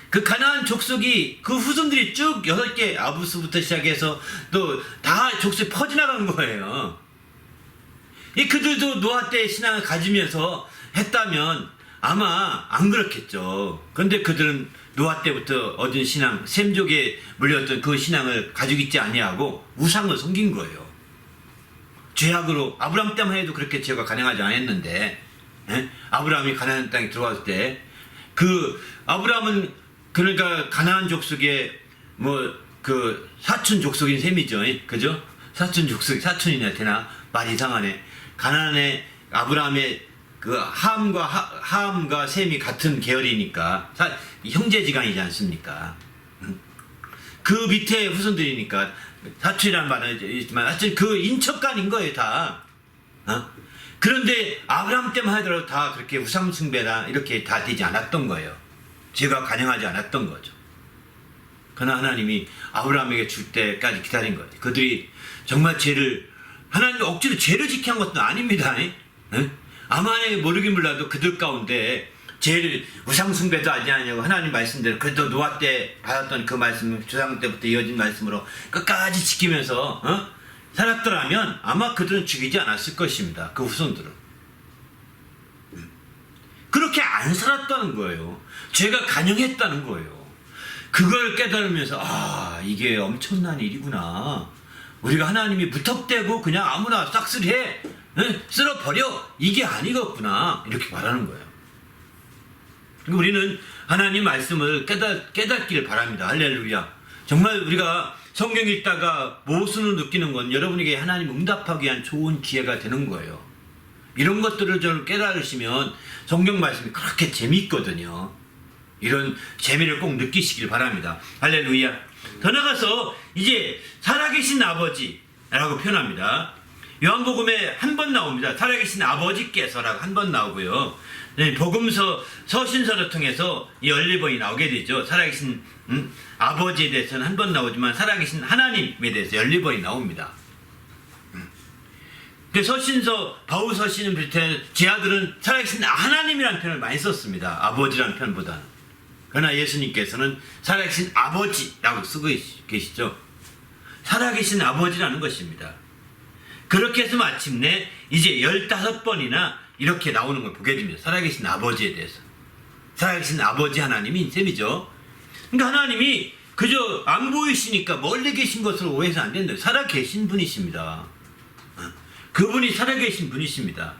그 가나안 족속이 그 후손들이 쭉 6개 아부스부터 시작해서 또 다 족속이 퍼져나간 거예요. 그들도 노아 때 신앙을 가지면서 했다면 아마 안 그렇겠죠. 그런데 그들은 노아 때부터 얻은 신앙, 셈족에 물렸던 그 신앙을 가지고 있지 아니하고 우상을 섬긴 거예요. 죄악으로, 아브라함 때만 해도 그렇게 죄가 간영하지 않았는데, 아브라함이 가나안 땅에 들어왔을 때, 아브라함은 그러니까 가나안 족속의 사촌 족속인 셈이죠. 그죠? 사촌 족속, 사촌이나 되나? 말 이상하네. 가나안의 아브라함의 그 함과 셈이 같은 계열이니까 형제지간이지 않습니까? 그 밑에 후손들이니까 사촌이라는 말은 있지만 하여튼 그 인척간인 거예요 다. 그런데 아브라함 때만 하더라도 다 그렇게 우상숭배나 이렇게 다 되지 않았던 거예요. 죄가 관영하지 않았던 거죠. 그러나 하나님이 아브라함에게 줄 때까지 기다린 거죠. 그들이 정말 하나님이 억지로 죄를 지게 한 것도 아닙니다. 아마에 모르긴 몰라도 그들 가운데 죄를 우상숭배도 아니냐고 하나님 말씀대로 그래도 노아 때 받았던 그 말씀 조상 때부터 이어진 말씀으로 끝까지 지키면서 살았더라면 아마 그들은 죽이지 않았을 것입니다. 그 후손들은. 그렇게 안 살았다는 거예요. 죄가 관영했다는 거예요. 그걸 깨달으면서 이게 엄청난 일이구나. 우리가 하나님이 무턱대고 그냥 아무나 싹쓸이해 쓸어버려 이게 아니겠구나 이렇게 말하는 거예요. 우리는 하나님 말씀을 깨닫기를 바랍니다. 할렐루야. 정말 우리가 성경 읽다가 모순을 느끼는 건 여러분에게 하나님 응답하기 위한 좋은 기회가 되는 거예요. 이런 것들을 좀 깨달으시면 성경 말씀이 그렇게 재미있거든요. 이런 재미를 꼭 느끼시길 바랍니다. 할렐루야. 더 나가서 이제 살아계신 아버지라고 표현합니다. 요한복음에 한 번 나옵니다. 살아계신 아버지께서라고 한 번 나오고요. 복음서 서신서를 통해서 이 열리번이 나오게 되죠. 살아계신 아버지에 대해서는 한 번 나오지만 살아계신 하나님에 대해서 열리번이 나옵니다. 그 서신서 바울 서신을 비롯해 제 아들은 살아계신 하나님이라는 표현을 많이 썼습니다. 아버지라는 표현보다는. 그러나 예수님께서는 살아계신 아버지라고 쓰고 계시죠. 살아계신 아버지라는 것입니다. 그렇게 해서 마침내 이제 15번이나 이렇게 나오는 걸 보게 됩니다. 살아계신 아버지에 대해서. 살아계신 아버지 하나님인 셈이죠. 그러니까 하나님이 그저 안 보이시니까 멀리 계신 것으로 오해해서 안 된다. 살아계신 분이십니다. 그분이 살아계신 분이십니다.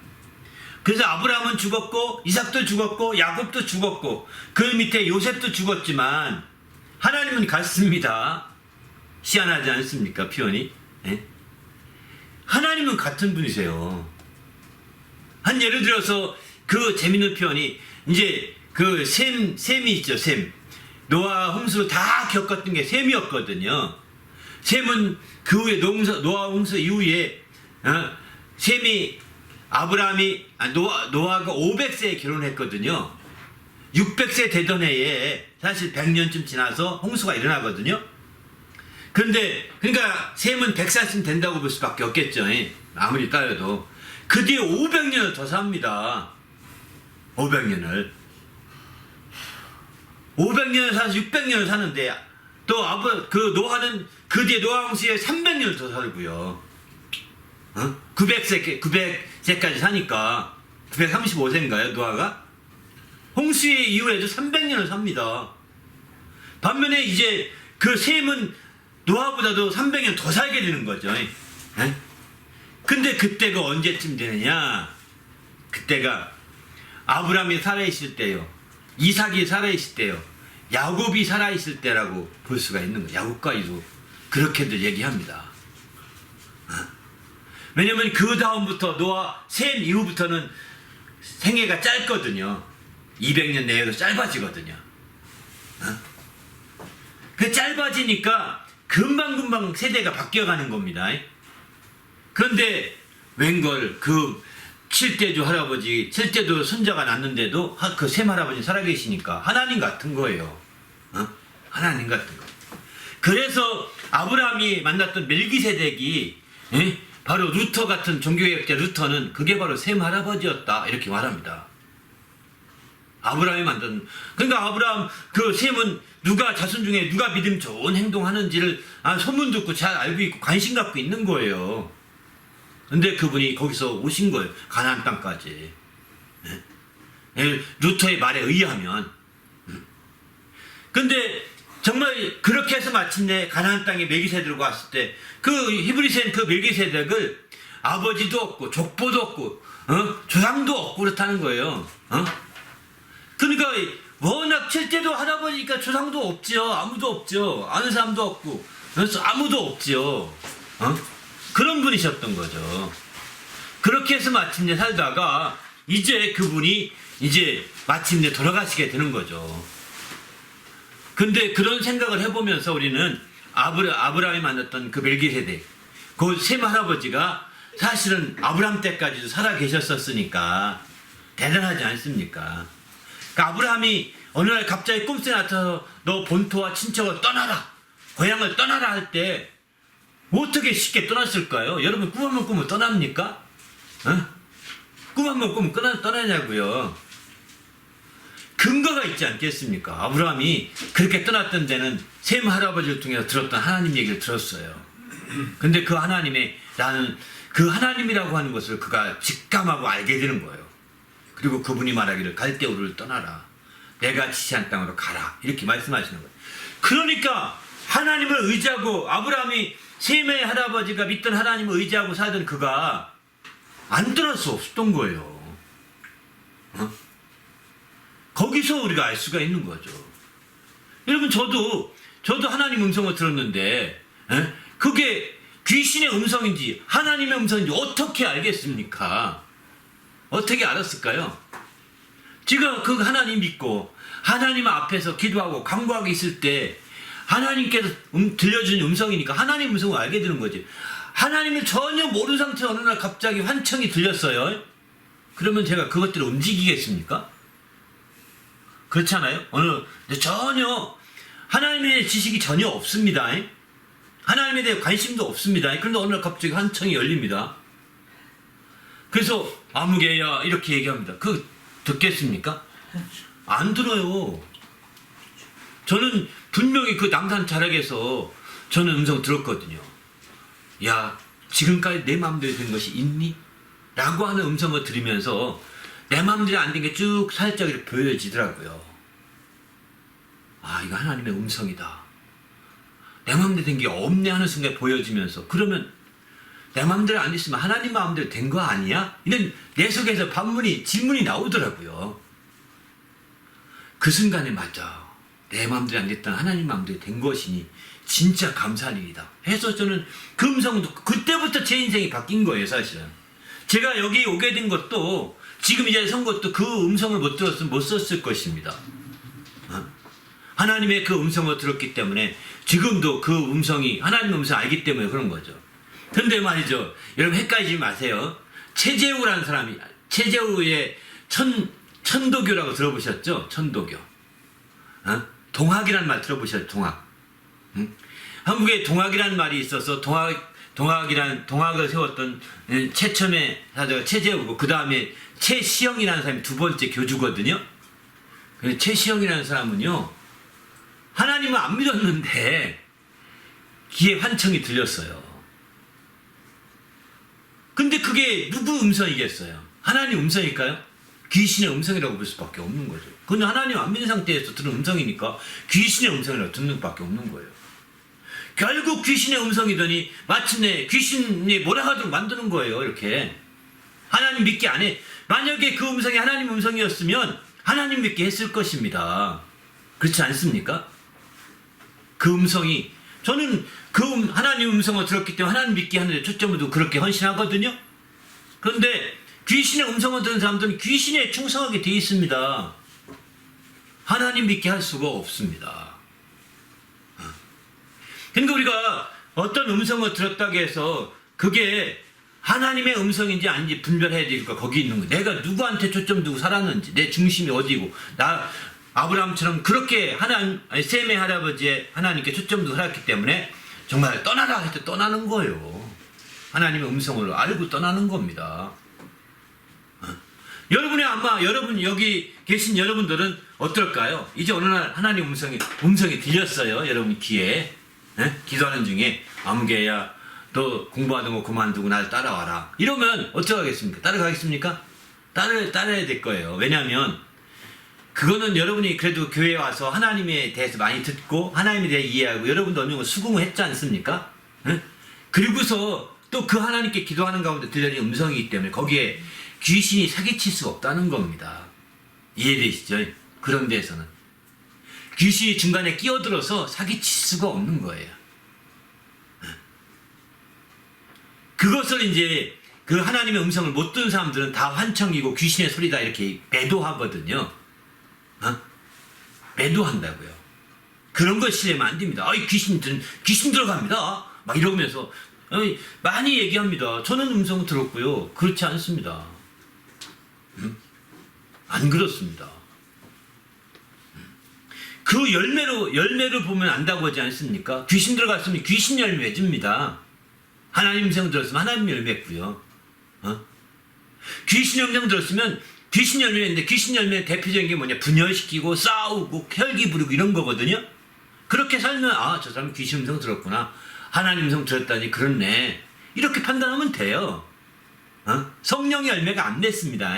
그래서 아브라함은 죽었고 이삭도 죽었고 야곱도 죽었고 그 밑에 요셉도 죽었지만 하나님은 같습니다. 희한하지 않습니까? 표현이. 하나님은 같은 분이세요. 한 예를 들어서 그 재밌는 표현이 이제 그 셈이 있죠. 셈. 노아 홍수 다 겪었던 게 셈이었거든요. 셈은 그 후에 노아 홍수 이후에 셈이 노아가 500세에 결혼했거든요. 600세 되던 해에 사실 100년쯤 지나서 홍수가 일어나거든요. 그런데 그러니까 셈은 100살쯤 된다고 볼 수밖에 없겠죠. 아무리 따져도. 그 뒤에 500년을 더 삽니다. 500년을 사서 600년을 사는데 또 노아는 그 뒤에 노아 홍수에 300년을 더 살고요. 900세까지 사니까 935세인가요 노아가? 홍수 이후에도 300년을 삽니다. 반면에 이제 그 셈은 노아보다도 300년 더 살게 되는 거죠. 근데 그때가 언제쯤 되느냐? 그때가 아브라함이 살아있을 때요, 이삭이 살아있을 때요, 야곱이 살아있을 때라고 볼 수가 있는 거예요. 야곱까지도 그렇게들 얘기합니다. 왜냐면 그 다음부터 셈 이후부터는 생애가 짧거든요. 200년 내외로 짧아지거든요. 그 짧아지니까 금방금방 세대가 바뀌어가는 겁니다. 그런데 웬걸 그 7대주 할아버지, 7대도 손자가 났는데도 그 셈 할아버지 살아계시니까 하나님 같은 거예요. 하나님 같은 거. 그래서 아브라함이 만났던 멜기세덱이 바로 루터 같은 종교개혁자 루터는 그게 바로 셈 할아버지였다 이렇게 말합니다. 아브라함이 만든. 그러니까 아브라함 그 셈은 자손 중에 누가 믿음 좋은 행동하는지를 소문 듣고 잘 알고 있고 관심 갖고 있는 거예요. 근데 그분이 거기서 오신 거예요. 가나안 땅까지. 루터의 말에 의하면. 근데 정말 그렇게 해서 마침내 가나안 땅에 멜기세덱으로 왔을 때 그 히브리서인 그 멜기세덱을 아버지도 없고 족보도 없고 조상도 없고 그렇다는 거예요. 그러니까 워낙 7대도 할아버지니까 조상도 없죠. 아무도 없죠. 아는 사람도 없고 그래서 아무도 없죠. 그런 분이셨던 거죠. 그렇게 해서 마침내 살다가 이제 그분이 이제 마침내 돌아가시게 되는 거죠. 근데 그런 생각을 해보면서 우리는 아브라함이 만났던 그 멜기세덱, 그 셈 할아버지가 사실은 아브라함 때까지도 살아 계셨었으니까 대단하지 않습니까? 그러니까 아브라함이 어느 날 갑자기 꿈속에 나타나서 너 본토와 친척을 떠나라, 고향을 떠나라 할 때 어떻게 쉽게 떠났을까요? 여러분 꿈 한번 꾸면 떠납니까? 어? 꿈 한번 꾸면 떠나냐고요. 근거가 있지 않겠습니까? 아브라함이 그렇게 떠났던 데는 셈 할아버지를 통해서 들었던 하나님 얘기를 들었어요. 근데 그 하나님이라고 하는 것을 그가 직감하고 알게 되는 거예요. 그리고 그분이 말하기를 갈대우를 떠나라, 내가 지시한 땅으로 가라, 이렇게 말씀하시는 거예요. 그러니까 하나님을 의지하고, 아브라함이 셈의 할아버지가 믿던 하나님을 의지하고 살던 그가 안 떠날 수 없었던 거예요. 어? 거기서 우리가 알 수가 있는 거죠. 여러분, 저도 하나님 음성을 들었는데, 그게 귀신의 음성인지 하나님의 음성인지 어떻게 알겠습니까? 어떻게 알았을까요? 지금 그 하나님 믿고 하나님 앞에서 기도하고 간구하고 있을 때 하나님께서 들려준 음성이니까 하나님 음성을 알게 되는 거지. 하나님을 전혀 모르는 상태에서 어느 날 갑자기 환청이 들렸어요. 그러면 제가 그것들을 움직이겠습니까? 그렇잖아요. 전혀 하나님의 지식이 전혀 없습니다. 하나님에 대해 관심도 없습니다. 그런데 어느 날 갑자기 환청이 열립니다. 그래서 아무개야 이렇게 얘기합니다. 듣겠습니까? 안 들어요. 저는 분명히 그 남산 자락에서 저는 음성 들었거든요. 야, 지금까지 내 마음대로 된 것이 있니? 라고 하는 음성을 들으면서 내 마음대로 안 된 게 쭉 살짝 이렇게 보여지더라고요. 아, 이거 하나님의 음성이다. 내 마음대로 된 게 없네 하는 순간에 보여지면서, 그러면 내 마음대로 안 됐으면 하나님 마음대로 된 거 아니야? 이런 내 속에서 질문이 나오더라고요. 그 순간에 맞아, 내 마음대로 안 됐던 하나님 마음대로 된 것이니 진짜 감사한 일이다 해서 저는 그 음성도 그때부터 제 인생이 바뀐 거예요. 사실은 제가 여기 오게 된 것도, 지금 이 자리에 선 것도 그 음성을 못 들었으면 못 썼을 것입니다. 하나님의 그 음성을 들었기 때문에 지금도 그 음성이 하나님의 음성을 알기 때문에 그런 거죠. 근데 말이죠, 여러분 헷갈리지 마세요. 최재우라는 사람이, 최재우의 천도교라고 들어보셨죠? 천도교. 동학이라는 말 들어보셨죠? 동학. 한국에 동학이라는 말이 있어서 동학을 세웠던 최첨의 사자가 최재우고, 그 다음에 최시영이라는 사람이 두 번째 교주거든요. 최시영이라는 사람은요, 하나님을 안 믿었는데 귀에 환청이 들렸어요. 근데 그게 누구 음성이겠어요? 하나님 음성일까요? 귀신의 음성이라고 볼 수밖에 없는 거죠. 그건 하나님 안 믿는 상태에서 들은 음성이니까 귀신의 음성이라고 듣는 밖에 없는 거예요. 결국 귀신의 음성이더니 마침내 귀신이 뭐라 하도록 만드는 거예요. 이렇게 하나님 믿게 안 해. 만약에 그 음성이 하나님 음성이었으면 하나님 믿게 했을 것입니다. 그렇지 않습니까? 그 음성이, 저는 하나님 음성을 들었기 때문에 하나님 믿게 하는데 초점을 두고 그렇게 헌신하거든요. 그런데 귀신의 음성을 듣는 사람들은 귀신에 충성하게 되어 있습니다. 하나님 믿게 할 수가 없습니다. 그러니까 우리가 어떤 음성을 들었다고 해서 그게 하나님의 음성인지 아닌지 분별해야 되니까 거기 있는 거예요. 내가 누구한테 초점 두고 살았는지, 내 중심이 어디고, 아브라함처럼 그렇게 셈의 할아버지의 하나님께 초점 두고 살았기 때문에 정말 떠나라 할 때 떠나는 거예요. 하나님의 음성을 알고 떠나는 겁니다. 여러분 여기 계신 여러분들은 어떨까요? 이제 어느 날 하나님 음성이 들렸어요. 여러분 귀에. 기도하는 중에 아무개야 너 공부하던 거 그만두고 날 따라와라. 이러면 어떡하겠습니까? 따라가겠습니까? 따라야 될 거예요. 왜냐하면 그거는 여러분이 그래도 교회에 와서 하나님에 대해서 많이 듣고 하나님에 대해 이해하고 여러분도 어느 정도 수긍을 했지 않습니까? 그리고서 또 그 하나님께 기도하는 가운데 들려진 음성이기 때문에 거기에 귀신이 사기칠 수가 없다는 겁니다. 이해되시죠? 그런 데에서는 귀신이 중간에 끼어들어서 사기칠 수가 없는 거예요. 그것을 이제 그 하나님의 음성을 못 듣는 사람들은 다 환청이고 귀신의 소리다 이렇게 매도하거든요. 매도한다고요. 그런 걸 신뢰하면 안 됩니다. 귀신 들어갑니다. 막 이러면서 많이 얘기합니다. 저는 음성 들었고요. 그렇지 않습니다. 안 그렇습니다. 그 열매를 보면 안다고 하지 않습니까? 귀신 들어갔으면 귀신 열매 줍니다. 하나님 음성 들었으면 하나님 열매고요. 귀신 음성 들었으면 귀신 열매인데 귀신 열매의 대표적인 게 뭐냐? 분열시키고 싸우고 혈기 부리고 이런 거거든요. 그렇게 살면 저 사람 귀신 음성 들었구나. 하나님 음성 들었다니 그렇네. 이렇게 판단하면 돼요. 성령의 열매가 안 맺습니다.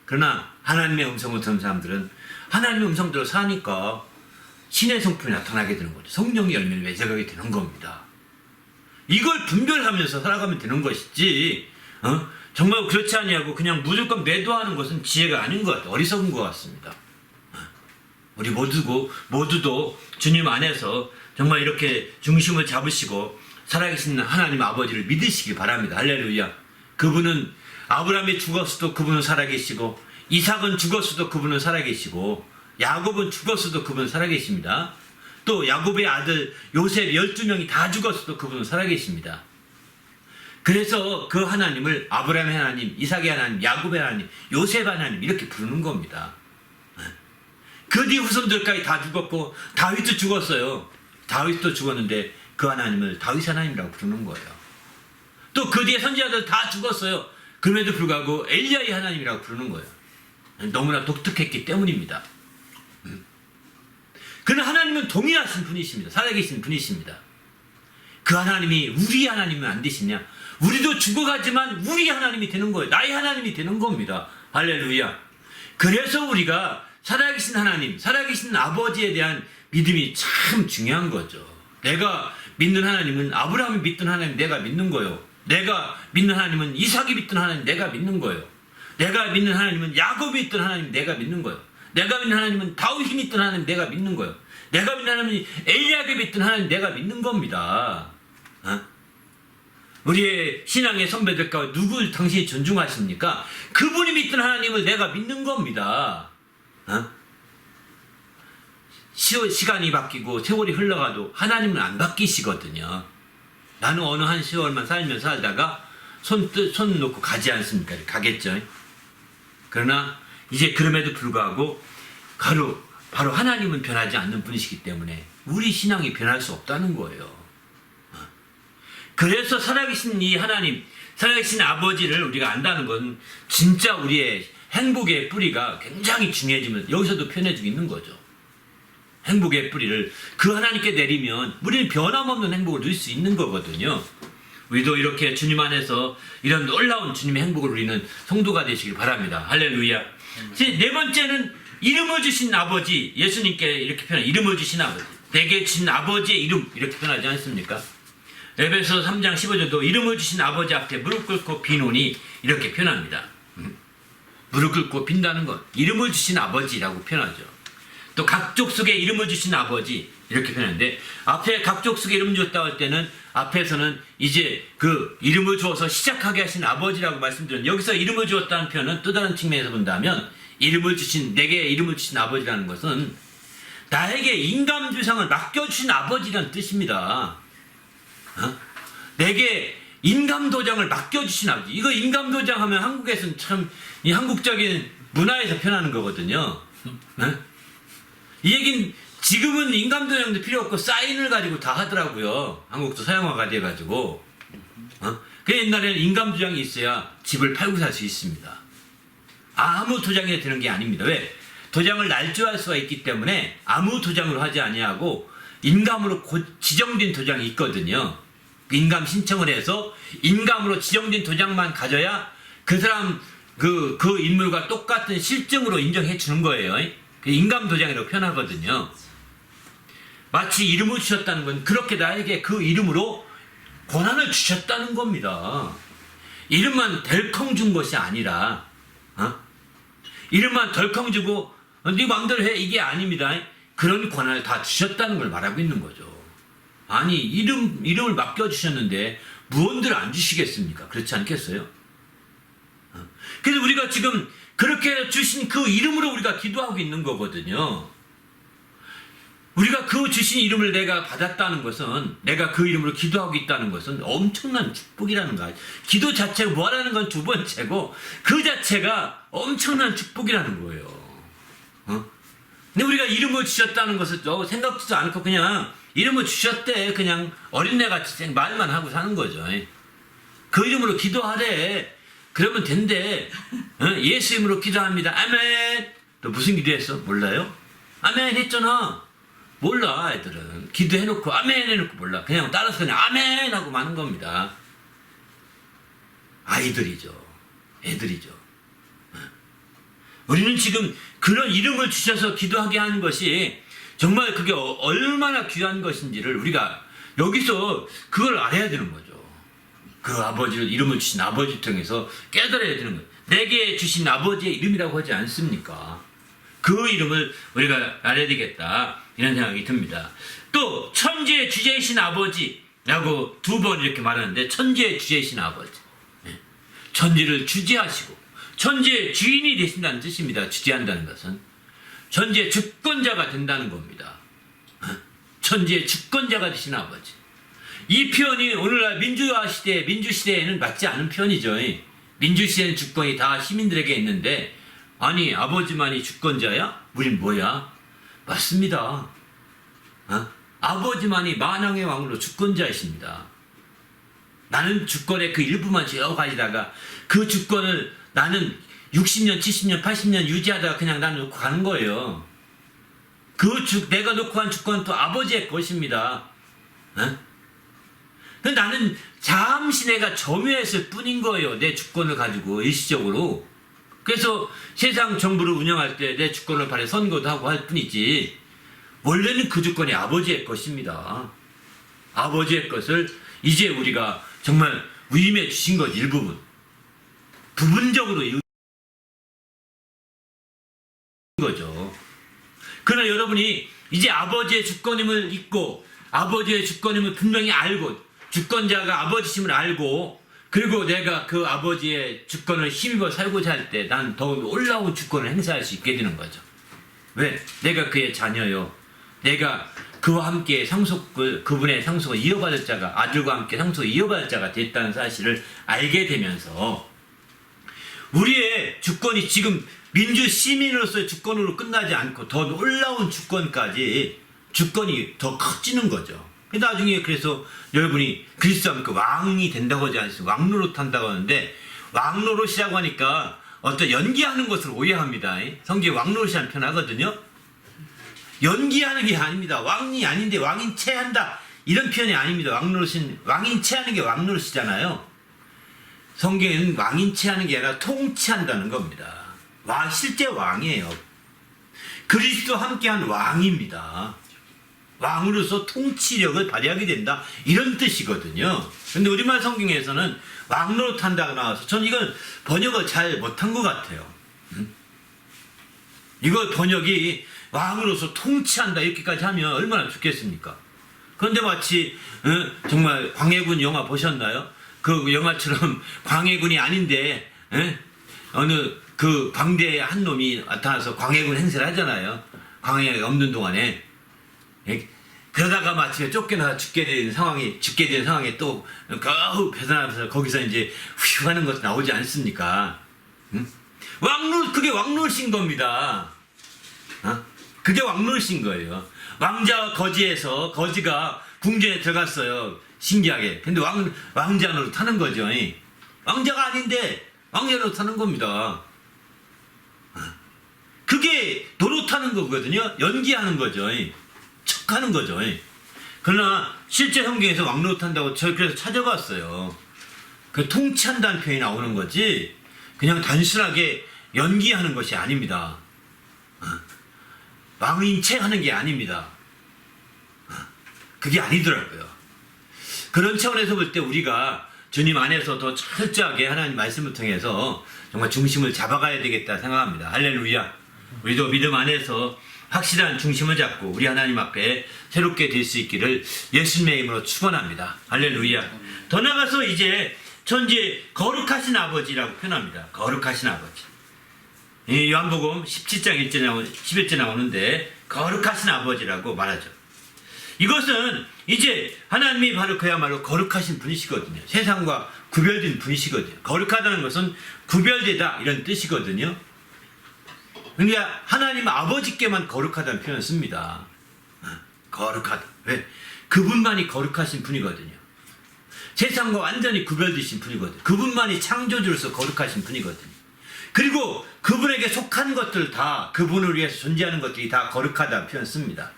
그러나 하나님의 음성을 듣는 사람들은 하나님의 음성 들어 사니까 신의 성품이 나타나게 되는 거죠. 성령의 열매를 맺어가게 되는 겁니다. 이걸 분별하면서 살아가면 되는 것이지 정말 그렇지 아니하고 그냥 무조건 매도하는 것은 지혜가 아닌 것 같아요. 어리석은 것 같습니다. 우리 모두도 주님 안에서 정말 이렇게 중심을 잡으시고 살아계신 하나님 아버지를 믿으시기 바랍니다. 할렐루야. 그분은 아브라함이 죽었어도 그분은 살아계시고 이삭은 죽었어도 그분은 살아계시고 야곱은 죽었어도 그분은 살아계십니다. 또 야곱의 아들 요셉 12명이 다 죽었어도 그분은 살아계십니다. 그래서 그 하나님을 아브라함의 하나님, 이삭의 하나님, 야곱의 하나님, 요셉 하나님 이렇게 부르는 겁니다. 그 뒤 후손들까지 다 죽었고 다윗도 죽었어요. 다윗도 죽었는데 그 하나님을 다윗 하나님이라고 부르는 거예요. 또 그 뒤에 선지자들 다 죽었어요. 그럼에도 불구하고 엘리야의 하나님이라고 부르는 거예요. 너무나 독특했기 때문입니다. 그는 하나님은 동일하신 분이십니다. 살아계신 분이십니다. 그 하나님이 우리 하나님은 안 되시냐? 우리도 죽어가지만 우리 하나님이 되는 거예요. 나의 하나님이 되는 겁니다. 할렐루야. 그래서 우리가 살아계신 하나님, 살아계신 아버지에 대한 믿음이 참 중요한 거죠. 내가 믿는 하나님은 아브라함이 믿던 하나님 내가 믿는 거예요. 내가 믿는 하나님은 이삭이 믿던 하나님 내가 믿는 거예요. 내가 믿는 하나님은 야곱이 믿던 하나님 내가 믿는 거예요. 내가 믿는 하나님은 다윗이 믿던 하나님 내가 믿는 거예요. 내가 믿는 하나님은 엘리야가 믿던 하나님 내가 믿는 겁니다. 우리의 신앙의 선배들 가운데 누굴 당신이 존중하십니까? 그분이 믿던 하나님을 내가 믿는 겁니다. 시간이 바뀌고 세월이 흘러가도 하나님은 안 바뀌시거든요. 나는 어느 한 세월만 살다가 손 놓고 가지 않습니까? 가겠죠. 그러나 이제 그럼에도 불구하고 바로 하나님은 변하지 않는 분이시기 때문에 우리 신앙이 변할 수 없다는 거예요. 그래서 살아계신 이 하나님, 살아계신 아버지를 우리가 안다는 건 진짜 우리의 행복의 뿌리가 굉장히 중요해지면 여기서도 표현해주고 있는 거죠. 행복의 뿌리를 그 하나님께 내리면 우리는 변함없는 행복을 누릴 수 있는 거거든요. 우리도 이렇게 주님 안에서 이런 놀라운 주님의 행복을 누리는 성도가 되시길 바랍니다. 할렐루야. 네 번째는 이름을 주신 아버지, 예수님께 이렇게 표현해요. 이름을 주신 아버지, 내게 주신 아버지의 이름 이렇게 표현하지 않습니까? 에베소 3장 15절도 이름을 주신 아버지 앞에 무릎 꿇고 비노니 이렇게 표현합니다. 무릎 꿇고 빈다는 것, 이름을 주신 아버지라고 표현하죠. 또 각 족속에 이름을 주신 아버지 이렇게 표현하는데, 앞에 각 족속에 이름 줬다고 할 때는 앞에서는 이제 그 이름을 주어서 시작하게 하신 아버지라고 말씀드렸는데, 여기서 이름을 주었다는 표현은 또 다른 측면에서 본다면 내게 이름을 주신 아버지라는 것은 나에게 인감주상을 맡겨주신 아버지라는 뜻입니다. 내게 인감도장을 맡겨주신 아버지. 이거 인감도장 하면 한국에서는 참 이 한국적인 문화에서 표현하는 거거든요. 이 얘기는 지금은 인감도장도 필요 없고 사인을 가지고 다 하더라고요. 한국도 서양화가 돼가지고. 그 옛날에는 인감도장이 있어야 집을 팔고 살 수 있습니다. 아무 도장이 되는 게 아닙니다. 왜? 도장을 날조할 수가 있기 때문에 아무 도장으로 하지 아니하고 인감으로 지정된 도장이 있거든요. 인감 신청을 해서 인감으로 지정된 도장만 가져야 그 사람 그 인물과 똑같은 실증으로 인정해 주는 거예요. 그 인감 도장이라고 표현하거든요. 마치 이름을 주셨다는 건 그렇게 나에게 그 이름으로 권한을 주셨다는 겁니다. 이름만 덜컹 준 것이 아니라 이름만 덜컹 주고 네 마음대로 해 이게 아닙니다. 그런 권한을 다 주셨다는 걸 말하고 있는 거죠. 아니 이름을 맡겨주셨는데 무언들을 안 주시겠습니까? 그렇지 않겠어요? 그래서 우리가 지금 그렇게 주신 그 이름으로 우리가 기도하고 있는 거거든요. 우리가 그 주신 이름을 내가 받았다는 것은, 내가 그 이름으로 기도하고 있다는 것은 엄청난 축복이라는 거야. 기도 자체가 뭐라는 건 두 번째고, 그 자체가 엄청난 축복이라는 거예요. 근데 우리가 이름을 주셨다는 것을 생각지도 않고 그냥 이름을 주셨대. 그냥 어린애같이 말만 하고 사는 거죠. 그 이름으로 기도하래. 그러면 된대. 예수 이름으로 기도합니다. 아멘. 너 무슨 기도했어? 몰라요? 아멘 했잖아. 몰라. 애들은 기도해놓고 아멘 해놓고 몰라. 그냥 따라서 그냥 아멘 하고 마는 겁니다. 아이들이죠. 애들이죠. 우리는 지금 그런 이름을 주셔서 기도하게 하는 것이 정말 그게 얼마나 귀한 것인지를 우리가 여기서 그걸 알아야 되는 거죠. 그 아버지를, 이름을 주신 아버지 통해서 깨달아야 되는 거예요. 내게 주신 아버지의 이름이라고 하지 않습니까? 그 이름을 우리가 알아야 되겠다, 이런 생각이 듭니다. 또 천지의 주제이신 아버지라고 두 번 이렇게 말하는데, 천지의 주제이신 아버지, 천지를 주재하시고 천지의 주인이 되신다는 뜻입니다. 주재한다는 것은 천지의 주권자가 된다는 겁니다. 천지의 주권자가 되신 아버지. 이 표현이 오늘날 민주화 시대, 민주시대에는 맞지 않은 표현이죠. 민주시대는 주권이 다 시민들에게 있는데, 아니 아버지만이 주권자야? 우린 뭐야? 맞습니다. 아버지만이 만왕의 왕으로 주권자이십니다. 나는 주권의 그 일부만 쥐어 가지다가 그 주권을 나는 60년, 70년, 80년 유지하다가 그냥 나는 놓고 가는 거예요. 내가 놓고 간 주권은 또 아버지의 것입니다. 근데 나는 잠시 내가 점유했을 뿐인 거예요. 내 주권을 가지고 일시적으로. 그래서 세상 정부를 운영할 때 내 주권을 발휘 선거도 하고 할 뿐이지, 원래는 그 주권이 아버지의 것입니다. 아버지의 것을 이제 우리가 정말 위임해 주신 것 일부분, 부분적으로 거죠. 그러나 여러분이 이제 아버지의 주권임을 잊고, 아버지의 주권임을 분명히 알고, 주권자가 아버지심을 알고, 그리고 내가 그 아버지의 주권을 힘입어 살고자 할 때 난 더 올라온 주권을 행사할 수 있게 되는 거죠. 왜? 내가 그의 자녀요. 내가 그와 함께 그분의 상속을 이어받을 자가, 아들과 함께 상속을 이어받을 자가 됐다는 사실을 알게 되면서, 우리의 주권이 지금 민주 시민으로서의 주권으로 끝나지 않고 더 올라온 주권까지, 주권이 더 커지는 거죠. 나중에 그래서 여러분이 그리스도와 함께 왕이 된다고 하지 않습니까? 왕노릇 한다고 하는데, 왕노릇이라고 하니까 어떤 연기하는 것을 오해합니다. 성경에 왕노릇이라는 표현 하거든요. 연기하는 게 아닙니다. 왕이 아닌데 왕인 체한다, 이런 표현이 아닙니다. 왕노릇은, 왕인 체하는 게 왕노릇이잖아요. 성경에는 왕인 체하는 게 아니라 통치한다는 겁니다. 실제 왕이에요. 그리스도와 함께한 왕입니다. 왕으로서 통치력을 발휘하게 된다, 이런 뜻이거든요. 근데 우리말 성경에서는 왕노릇 한다고 나와서 저는 이건 번역을 잘 못한 것 같아요. 이거 번역이 왕으로서 통치한다 이렇게까지 하면 얼마나 좋겠습니까? 그런데 마치 정말 광해군 영화 보셨나요? 그 영화처럼 광해군이 아닌데 어느 그 광대의 한 놈이 나타나서 광해군 행세를 하잖아요. 광해가 없는 동안에. 그러다가 마침에 쫓겨나서 죽게 되는 상황에 또 겨우 배선하면서 거기서 이제 휘 하는 것도 나오지 않습니까? 그게 왕노릇인 겁니다. 그게 왕노릇인 거예요. 왕자와 거지에서 거지가 궁전에 들어갔어요. 신기하게. 근데 왕자 노릇 하는 거죠. 왕자가 아닌데 왕자 노릇 하는 겁니다. 그게 노릇하는 거거든요. 연기하는 거죠. 척하는 거죠. 그러나 실제 성경에서 왕노릇 한다고 저 그래서 찾아봤어요. 그 통치한다는 표현이 나오는 거지 그냥 단순하게 연기하는 것이 아닙니다. 왕인 채 하는 게 아닙니다. 그게 아니더라고요. 그런 차원에서 볼 때 우리가 주님 안에서 더 철저하게 하나님 말씀을 통해서 정말 중심을 잡아가야 되겠다 생각합니다. 할렐루야. 우리도 믿음 안에서 확실한 중심을 잡고 우리 하나님 앞에 새롭게 될 수 있기를 예수님의 이름으로 축원합니다. 할렐루야. 더 나아가서 이제 천지의 거룩하신 아버지라고 표현합니다. 거룩하신 아버지. 이 요한복음 17장 11절 나오는데 거룩하신 아버지라고 말하죠. 이것은 이제 하나님이 바로 그야말로 거룩하신 분이시거든요. 세상과 구별된 분이시거든요. 거룩하다는 것은 구별되다 이런 뜻이거든요. 그러니까 하나님 아버지께만 거룩하다는 표현을 씁니다. 거룩하다. 왜? 그분만이 거룩하신 분이거든요. 세상과 완전히 구별되신 분이거든요. 그분만이 창조주로서 거룩하신 분이거든요. 그리고 그분에게 속한 것들 다, 그분을 위해서 존재하는 것들이 다 거룩하다는 표현 씁니다.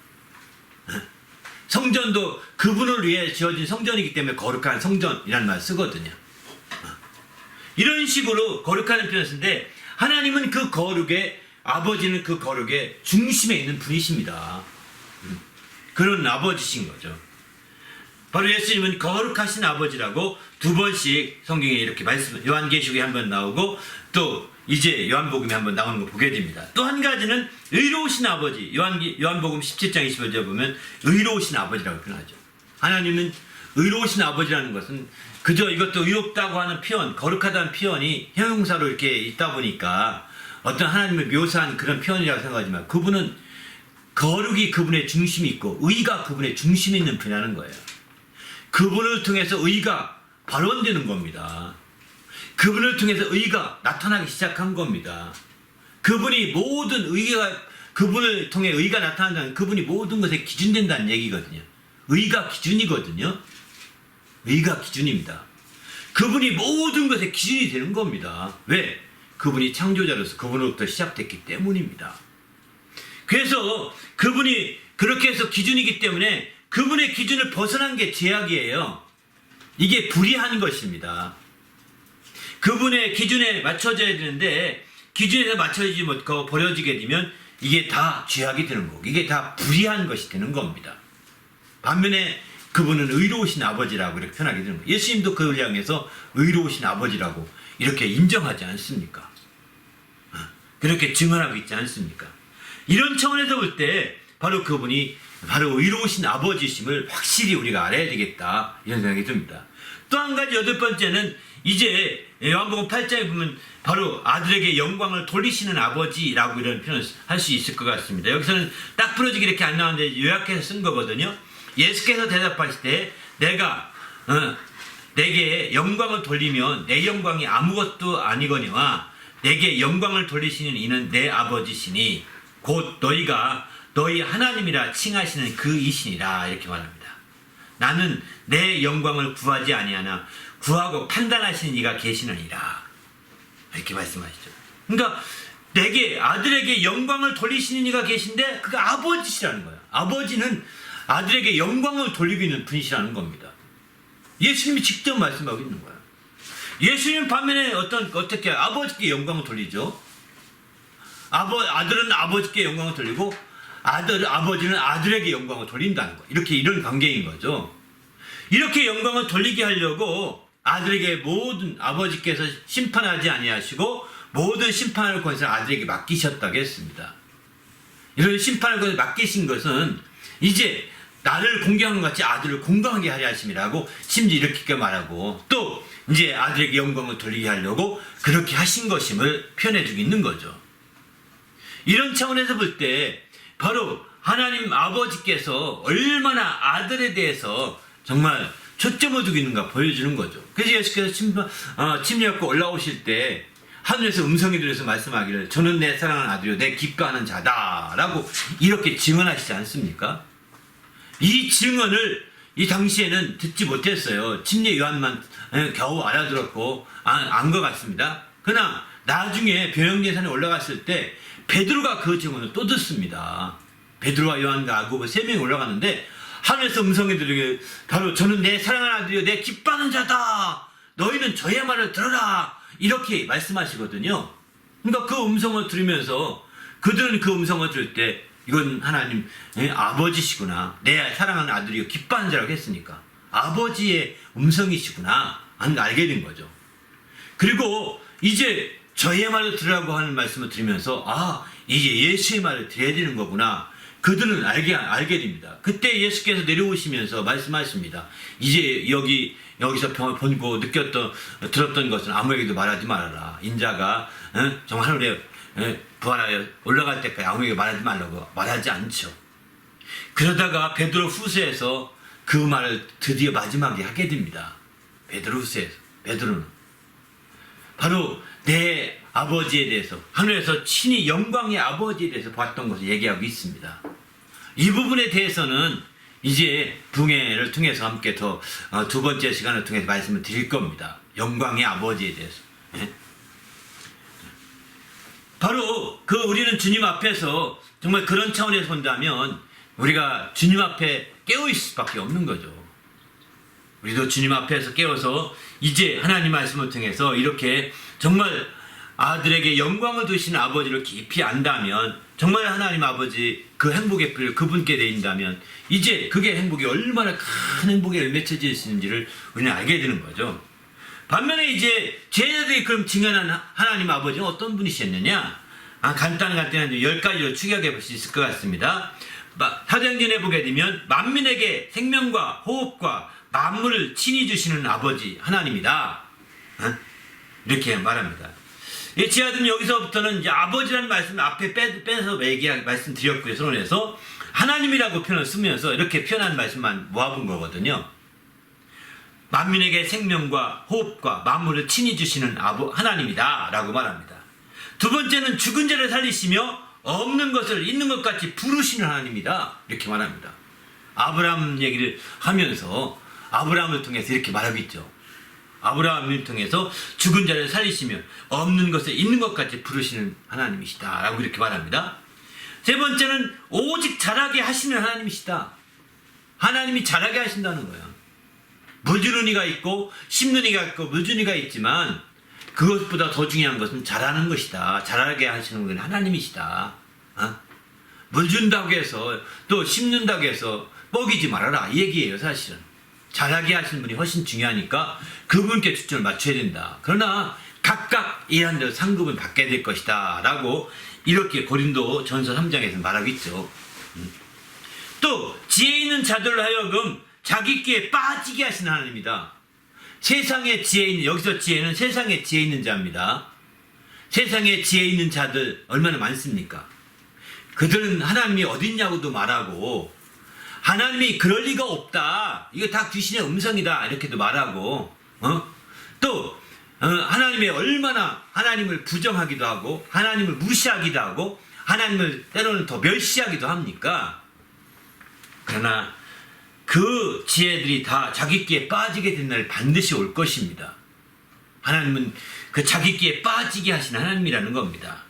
성전도 그분을 위해 지어진 성전이기 때문에 거룩한 성전이라는 말 쓰거든요. 이런 식으로 거룩하는 표현을 쓰는데 하나님은 그 거룩의, 아버지는 그 거룩의 중심에 있는 분이십니다. 그런 아버지신 거죠. 바로 예수님은 거룩하신 아버지라고 두 번씩 성경에 이렇게 말씀, 요한계시록에 한번 나오고 또 이제 요한복음에 한번 나오는 거 보게 됩니다. 또 한 가지는 의로우신 아버지, 요한복음 17장 25절에 보면 의로우신 아버지라고 표현하죠. 하나님은 의로우신 아버지라는 것은 그저 이것도 의롭다고 하는 표현, 거룩하다는 표현이 형용사로 이렇게 있다 보니까 어떤 하나님을 묘사한 그런 표현이라고 생각하지만 그분은 거룩이 그분의 중심이 있고 의가 그분의 중심이 있는 분이라는 거예요. 그분을 통해서 의가 발원되는 겁니다. 그분을 통해서 의가 나타나기 시작한 겁니다. 그분이 모든 의가, 그분을 통해 의가 나타난다는, 그분이 모든 것에 기준된다는 얘기거든요. 의가 기준이거든요. 의가 기준입니다. 그분이 모든 것에 기준이 되는 겁니다. 왜? 그분이 창조자로서 그분으로부터 시작됐기 때문입니다. 그래서 그분이 그렇게 해서 기준이기 때문에 그분의 기준을 벗어난 게 죄악이에요. 이게 불의한 것입니다. 그분의 기준에 맞춰져야 되는데 기준에서 맞춰지지 못하고 버려지게 되면 이게 다 죄악이 되는 거고 이게 다 불의한 것이 되는 겁니다. 반면에 그분은 의로우신 아버지라고 이렇게 표현하게 되는 거예요. 예수님도 그를 향해서 의로우신 아버지라고 이렇게 인정하지 않습니까? 그렇게 증언하고 있지 않습니까? 이런 차원에서 볼 때 바로 그분이 바로 의로우신 아버지심을 확실히 우리가 알아야 되겠다 이런 생각이 듭니다. 또 한 가지 여덟 번째는 이제 요한복음 8장에 보면 바로 아들에게 영광을 돌리시는 아버지라고 이런 표현을 할 수 있을 것 같습니다. 여기서는 딱 부러지게 이렇게 안 나오는데 요약해서 쓴 거거든요. 예수께서 대답하실 때 내가 내게 영광을 돌리면 내 영광이 아무것도 아니거니와 내게 영광을 돌리시는 이는 내 아버지시니 곧 너희가 너희 하나님이라 칭하시는 그 이시니라 이렇게 말합니다. 나는 내 영광을 구하지 아니하나 구하고 판단하시는 이가 계시느니라 이렇게 말씀하시죠. 그러니까 내게 아들에게 영광을 돌리시는 이가 계신데 그가 아버지시라는 거예요. 아버지는 아들에게 영광을 돌리고 있는 분이시라는 겁니다. 예수님이 직접 말씀하고 있는 거예요. 예수님 반면에 어떻게 아버지께 영광을 돌리죠? 아들은 아버지께 영광을 돌리고 아버지는 아들에게 영광을 돌린다는 거. 이렇게 이런 관계인 거죠. 이렇게 영광을 돌리게 하려고 아들에게 모든 아버지께서 심판하지 아니하시고 모든 심판을 권세 아들에게 맡기셨다고 했습니다. 이런 심판을 권세 맡기신 것은 이제 나를 공경한 것 같이 아들을 공경하게 하려 하심이라고 심지어 이렇게 말하고 또 이제 아들에게 영광을 돌리게 하려고 그렇게 하신 것임을 표현해주고 있는 거죠. 이런 차원에서 볼 때 바로 하나님 아버지께서 얼마나 아들에 대해서 정말 초점을 두고 있는가 보여주는 거죠. 그래서 예수께서 침례받고 올라오실 때 하늘에서 음성이 들려서 말씀하기를 저는 내 사랑하는 아들이요 내 기뻐하는 자다 라고 이렇게 증언하시지 않습니까? 이 증언을 이 당시에는 듣지 못했어요. 침례 요한만 겨우 알아들었고 안 것 같습니다. 그러나 나중에 변형제산에 올라갔을 때 베드로가 그 증언을 또 듣습니다. 베드로와 요한과 야고보 세 명이 올라가는데 하늘에서 음성이 들리게 바로 저는 내 사랑하는 아들이요 내 기뻐하는 자다. 너희는 저의 말을 들어라. 이렇게 말씀하시거든요. 그러니까 그 음성을 들으면서 그들은 그 음성을 들을 때 이건 하나님 아버지시구나. 내 사랑하는 아들이요 기뻐하는 자라고 했으니까 아버지의 음성이시구나 하는 걸 알게 된 거죠. 그리고 이제 저의 말을 들으라고 하는 말씀을 들으면서 이제 예수의 말을 들어야 되는 거구나. 그들은 알게 됩니다. 그때 예수께서 내려오시면서 말씀하십니다. 이제 여기서 본고 들었던 것은 아무에게도 말하지 말아라. 인자가 정말 하늘에 부활하여 올라갈 때까지 아무에게 말하지 말라고 말하지 않죠. 그러다가 베드로 후서에서 그 말을 드디어 마지막에 하게 됩니다. 베드로 후서에서 베드로는 바로 내 아버지에 대해서 하늘에서 친히 영광의 아버지에 대해서 봤던 것을 얘기하고 있습니다. 이 부분에 대해서는 이제 붕해를 통해서 함께 더 두 번째 시간을 통해서 말씀을 드릴 겁니다. 영광의 아버지에 대해서. 바로 우리는 주님 앞에서 정말 그런 차원에서 본다면 우리가 주님 앞에 깨어있을 수밖에 없는 거죠. 우리도 주님 앞에서 깨어서 이제 하나님 말씀을 통해서 이렇게 정말 아들에게 영광을 두시는 아버지를 깊이 안다면, 정말 하나님 아버지 그 행복의 뿌리를 그분께 내린다면 이제 그게 행복이 얼마나 큰 행복에 맺혀질 수 있는지를 우리는 알게 되는 거죠. 반면에 이제 제자들이 그럼 증언한 하나님 아버지는 어떤 분이셨느냐? 간단한 10가지로 추격해 볼 수 있을 것 같습니다. 사도행전에 보게 되면 만민에게 생명과 호흡과 만물을 친히 주시는 아버지 하나님이다. 이렇게 말합니다. 제자들은 여기서부터는 이제 아버지라는 말씀을 앞에 빼서 말씀드렸고요. 서론에서 하나님이라고 표현을 쓰면서 이렇게 표현한 말씀만 모아본 거거든요. 만민에게 생명과 호흡과 만물을 친히 주시는 하나님이다 라고 말합니다. 두 번째는 죽은 자를 살리시며 없는 것을 있는 것 같이 부르시는 하나님이다 이렇게 말합니다. 아브라함 얘기를 하면서 아브라함을 통해서 이렇게 말하겠죠. 아브라함을 통해서 죽은 자를 살리시며 없는 것을 있는 것 같이 부르시는 하나님이시다 라고 이렇게 말합니다. 세 번째는 오직 자라게 하시는 하나님이시다. 하나님이 자라게 하신다는 거예요. 물주는 이가 있고 심는 이가 있고 물주는 이가 있지만 그것보다 더 중요한 것은 자라는 것이다. 자라게 하시는 건 하나님이시다. 물준다고 해서 또 심는다고 해서 먹이지 말아라 이 얘기예요. 사실은 자라게 하시는 분이 훨씬 중요하니까 그분께 초점을 맞춰야 된다. 그러나 각각 일한 대로 상급을 받게 될 것이다 라고 이렇게 고린도 전서 3장에서 말하고 있죠. 또 지혜 있는 자들로 하여금 자기 끼에 빠지게 하시는 하나님이다. 세상에 지혜 있는, 여기서 지혜는 세상에 지혜 있는 자입니다. 세상에 지혜 있는 자들 얼마나 많습니까? 그들은 하나님이 어딨냐고도 말하고 하나님이 그럴 리가 없다. 이거 다 귀신의 음성이다. 이렇게도 말하고 또 하나님의 얼마나 하나님을 부정하기도 하고 하나님을 무시하기도 하고 하나님을 때로는 더 멸시하기도 합니까? 그러나 그 지혜들이 다 자기 끼에 빠지게 된 날 반드시 올 것입니다. 하나님은 그 자기 끼에 빠지게 하신 하나님이라는 겁니다.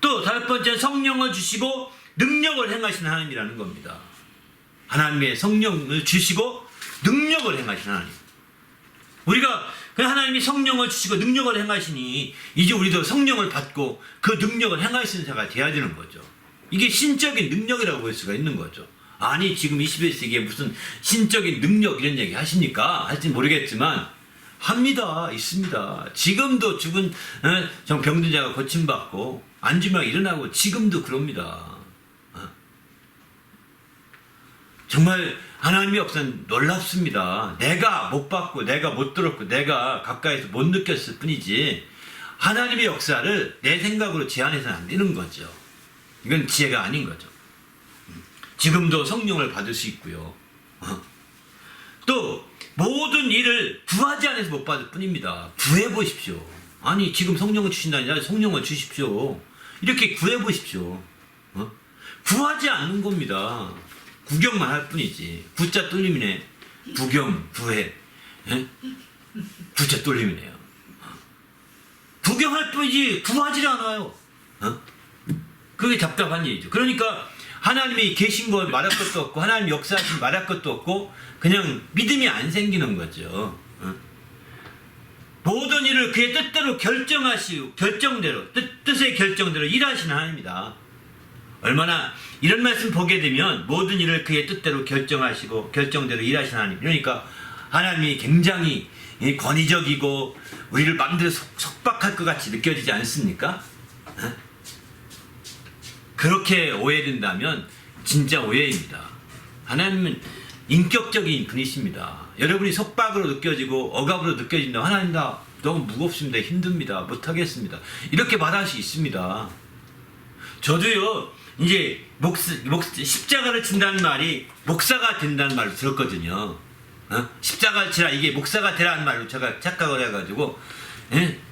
또 다섯 번째 성령을 주시고 능력을 행하시는 하나님이라는 겁니다. 하나님의 성령을 주시고 능력을 행하시는 하나님. 우리가 그 하나님이 성령을 주시고 능력을 행하시니 이제 우리도 성령을 받고 그 능력을 행하시는 자가 되어야 되는 거죠. 이게 신적인 능력이라고 볼 수가 있는 거죠. 아니 지금 21세기에 무슨 신적인 능력 이런 얘기 하십니까? 할지 모르겠지만 합니다. 있습니다. 지금도 죽은 병든 자가 고침받고 안주병이 일어나고 지금도 그럽니다. 정말 하나님의 역사는 놀랍습니다. 내가 못 봤고 내가 못 들었고 내가 가까이서 못 느꼈을 뿐이지 하나님의 역사를 내 생각으로 제한해서는 안 되는 거죠. 이건 지혜가 아닌 거죠. 지금도 성령을 받을 수 있고요. 또 모든 일을 구하지 않아서 못 받을 뿐입니다. 구해보십시오. 아니 지금 성령을 주신다니 성령을 주십시오. 이렇게 구해보십시오. 구하지 않는 겁니다. 구경만 할 뿐이지. 구자 뚫림이네. 구경, 구해. 구자 뚫림이네요. 구경할 뿐이지 구하지 않아요. 그게 답답한 일이죠. 그러니까 하나님이 계신 걸 말할 것도 없고 하나님 역사하신 말할 것도 없고 그냥 믿음이 안 생기는 거죠. 모든 일을 그의 뜻대로 결정하시고 결정대로 뜻의 결정대로 일하시는 하나님입니다. 얼마나 이런 말씀 보게 되면 모든 일을 그의 뜻대로 결정하시고 결정대로 일하시는 하나님. 그러니까 하나님이 굉장히 권위적이고 우리를 마음대로 속박할 것 같이 느껴지지 않습니까? 그렇게 오해된다면 진짜 오해입니다. 하나님은 인격적인 분이십니다. 여러분이 속박으로 느껴지고 억압으로 느껴진다. 하나님 나 너무 무겁습니다. 힘듭니다. 못하겠습니다. 이렇게 말할 수 있습니다. 저도요 이제 십자가를 진다는 말이 목사가 된다는 말로 들었거든요. 십자가를 치라 이게 목사가 되라는 말로 제가 착각을 해가지고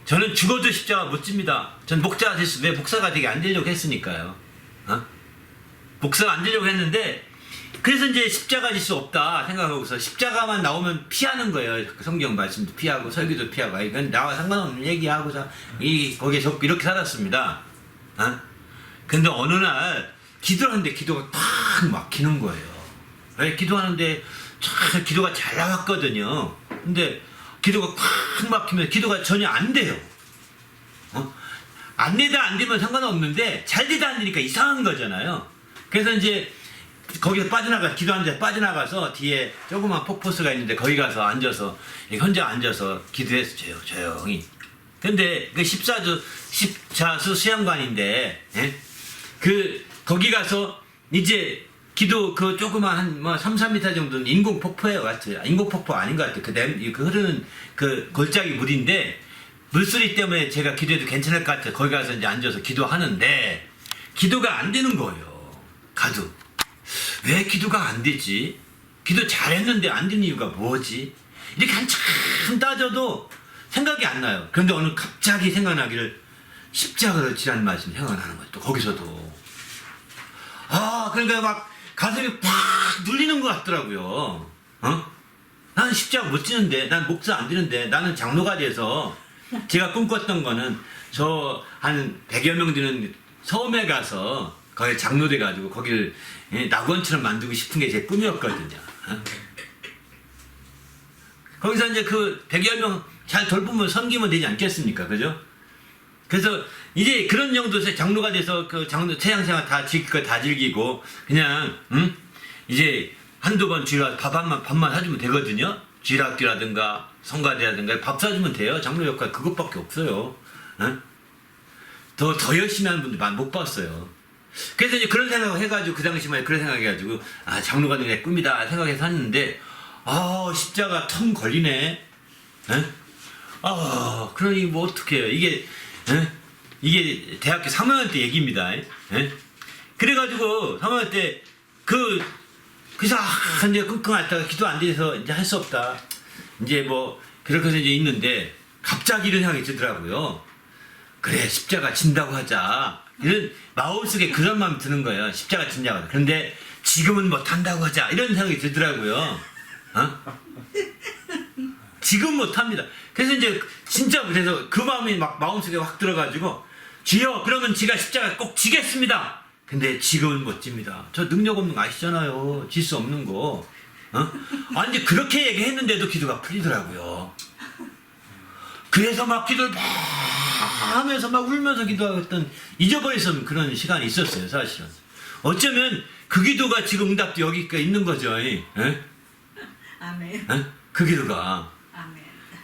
저는 죽어도 십자가 못 집니다. 전 목사가 됐을 때 목사가 되게 안 되려고 했으니까요. 목사가 안 되려고 했는데 그래서 이제 십자가 질 수 없다 생각하고서 십자가만 나오면 피하는 거예요. 성경 말씀도 피하고 설교도 피하고 이건 나와 상관없는 얘기하고서 거기에 적고 이렇게 살았습니다. 근데 어느 날 기도하는데 기도가 팍 막히는 거예요. 왜 기도하는데 참 기도가 잘 나왔거든요. 근데 기도가 팍 막히면 기도가 전혀 안 돼요. 안 되다 안 되면 상관없는데 잘 되다 안 되니까 이상한 거잖아요. 그래서 이제 거기서 기도하는 데 빠져나가서 뒤에 조그만 폭포수가 있는데 거기 가서 앉아서 혼자 앉아서 기도했어요. 조용히. 근데 그 십자수 수양관인데 거기 가서 이제 기도 그 조그만 한 3, 4m 정도는 인공 폭포에 같아요. 인공 폭포 아닌 것 같아요. 그 흐르는 그 골짜기 물인데 물소리 때문에 제가 기도해도 괜찮을 것 같아요. 거기 가서 이제 앉아서 기도하는데 기도가 안 되는 거예요. 가도. 왜 기도가 안 되지? 기도 잘했는데 안 되는 이유가 뭐지? 이렇게 한참 따져도 생각이 안 나요. 그런데 오늘 갑자기 생각나기를 십자가를 지라는 말씀이 생각나는 거예요. 또 거기서도. 그러니까 막 가슴이 팍 눌리는 것 같더라고요. 나는 십자가 못 지는데, 난 목사 안 되는데, 나는 장로가 돼서 제가 꿈꿨던 거는 저 한 100여 명 되는 섬에 가서 거기 장로 돼가지고 거기를 낙원처럼 만들고 싶은 게 제 꿈이었거든요. 거기서 이제 그 100여 명 잘 돌보면 섬기면 되지 않겠습니까? 그죠? 그래서 이제 그런 정도에서 장로가 돼서 그 장로 태양생활 다 즐기고 그냥 이제 한두 번 주일날 밥만 사주면 되거든요. 주일학교라든가 성가대라든가 밥 사주면 돼요. 장로 역할 그것밖에 없어요. 더 열심히 하는 분들 많이 못 봤어요. 그래서 이제 그런 생각을 해가지고 그 당시만 그런 생각해가지고 장로가 되는 게 꿈이다 생각해서 했는데 십자가 텅 걸리네. 그러니 뭐 어떡해요. 이게 대학교 3학년 때 얘기입니다. 그래가지고 3학년 때 그래서 이제 끙끙 앓다가 기도 안 돼서 이제 할 수 없다. 이제 뭐 그렇게 해서 이제 있는데 갑자기 이런 생각이 들더라고요. 그래 십자가 진다고 하자. 이런 마음속에 그런 마음이 드는 거예요. 십자가 진다고 하자. 그런데 지금은 못한다고 하자. 이런 생각이 들더라고요. 지금 못합니다. 그래서 이제 진짜 그래서 그 마음이 막 마음속에 확 들어가지고 주여 그러면 제가 십자가 꼭 지겠습니다. 근데 지금은 못 집니다. 저 능력 없는 거 아시잖아요. 질 수 없는 거. 이제 그렇게 얘기했는데도 기도가 풀리더라고요. 그래서 막 기도를 막 하면서 막 울면서 기도하던 잊어버렸던 그런 시간이 있었어요. 사실은. 어쩌면 그 기도가 지금 응답도 여기까지 있는 거죠.
아멘.
그 기도가.
아멘.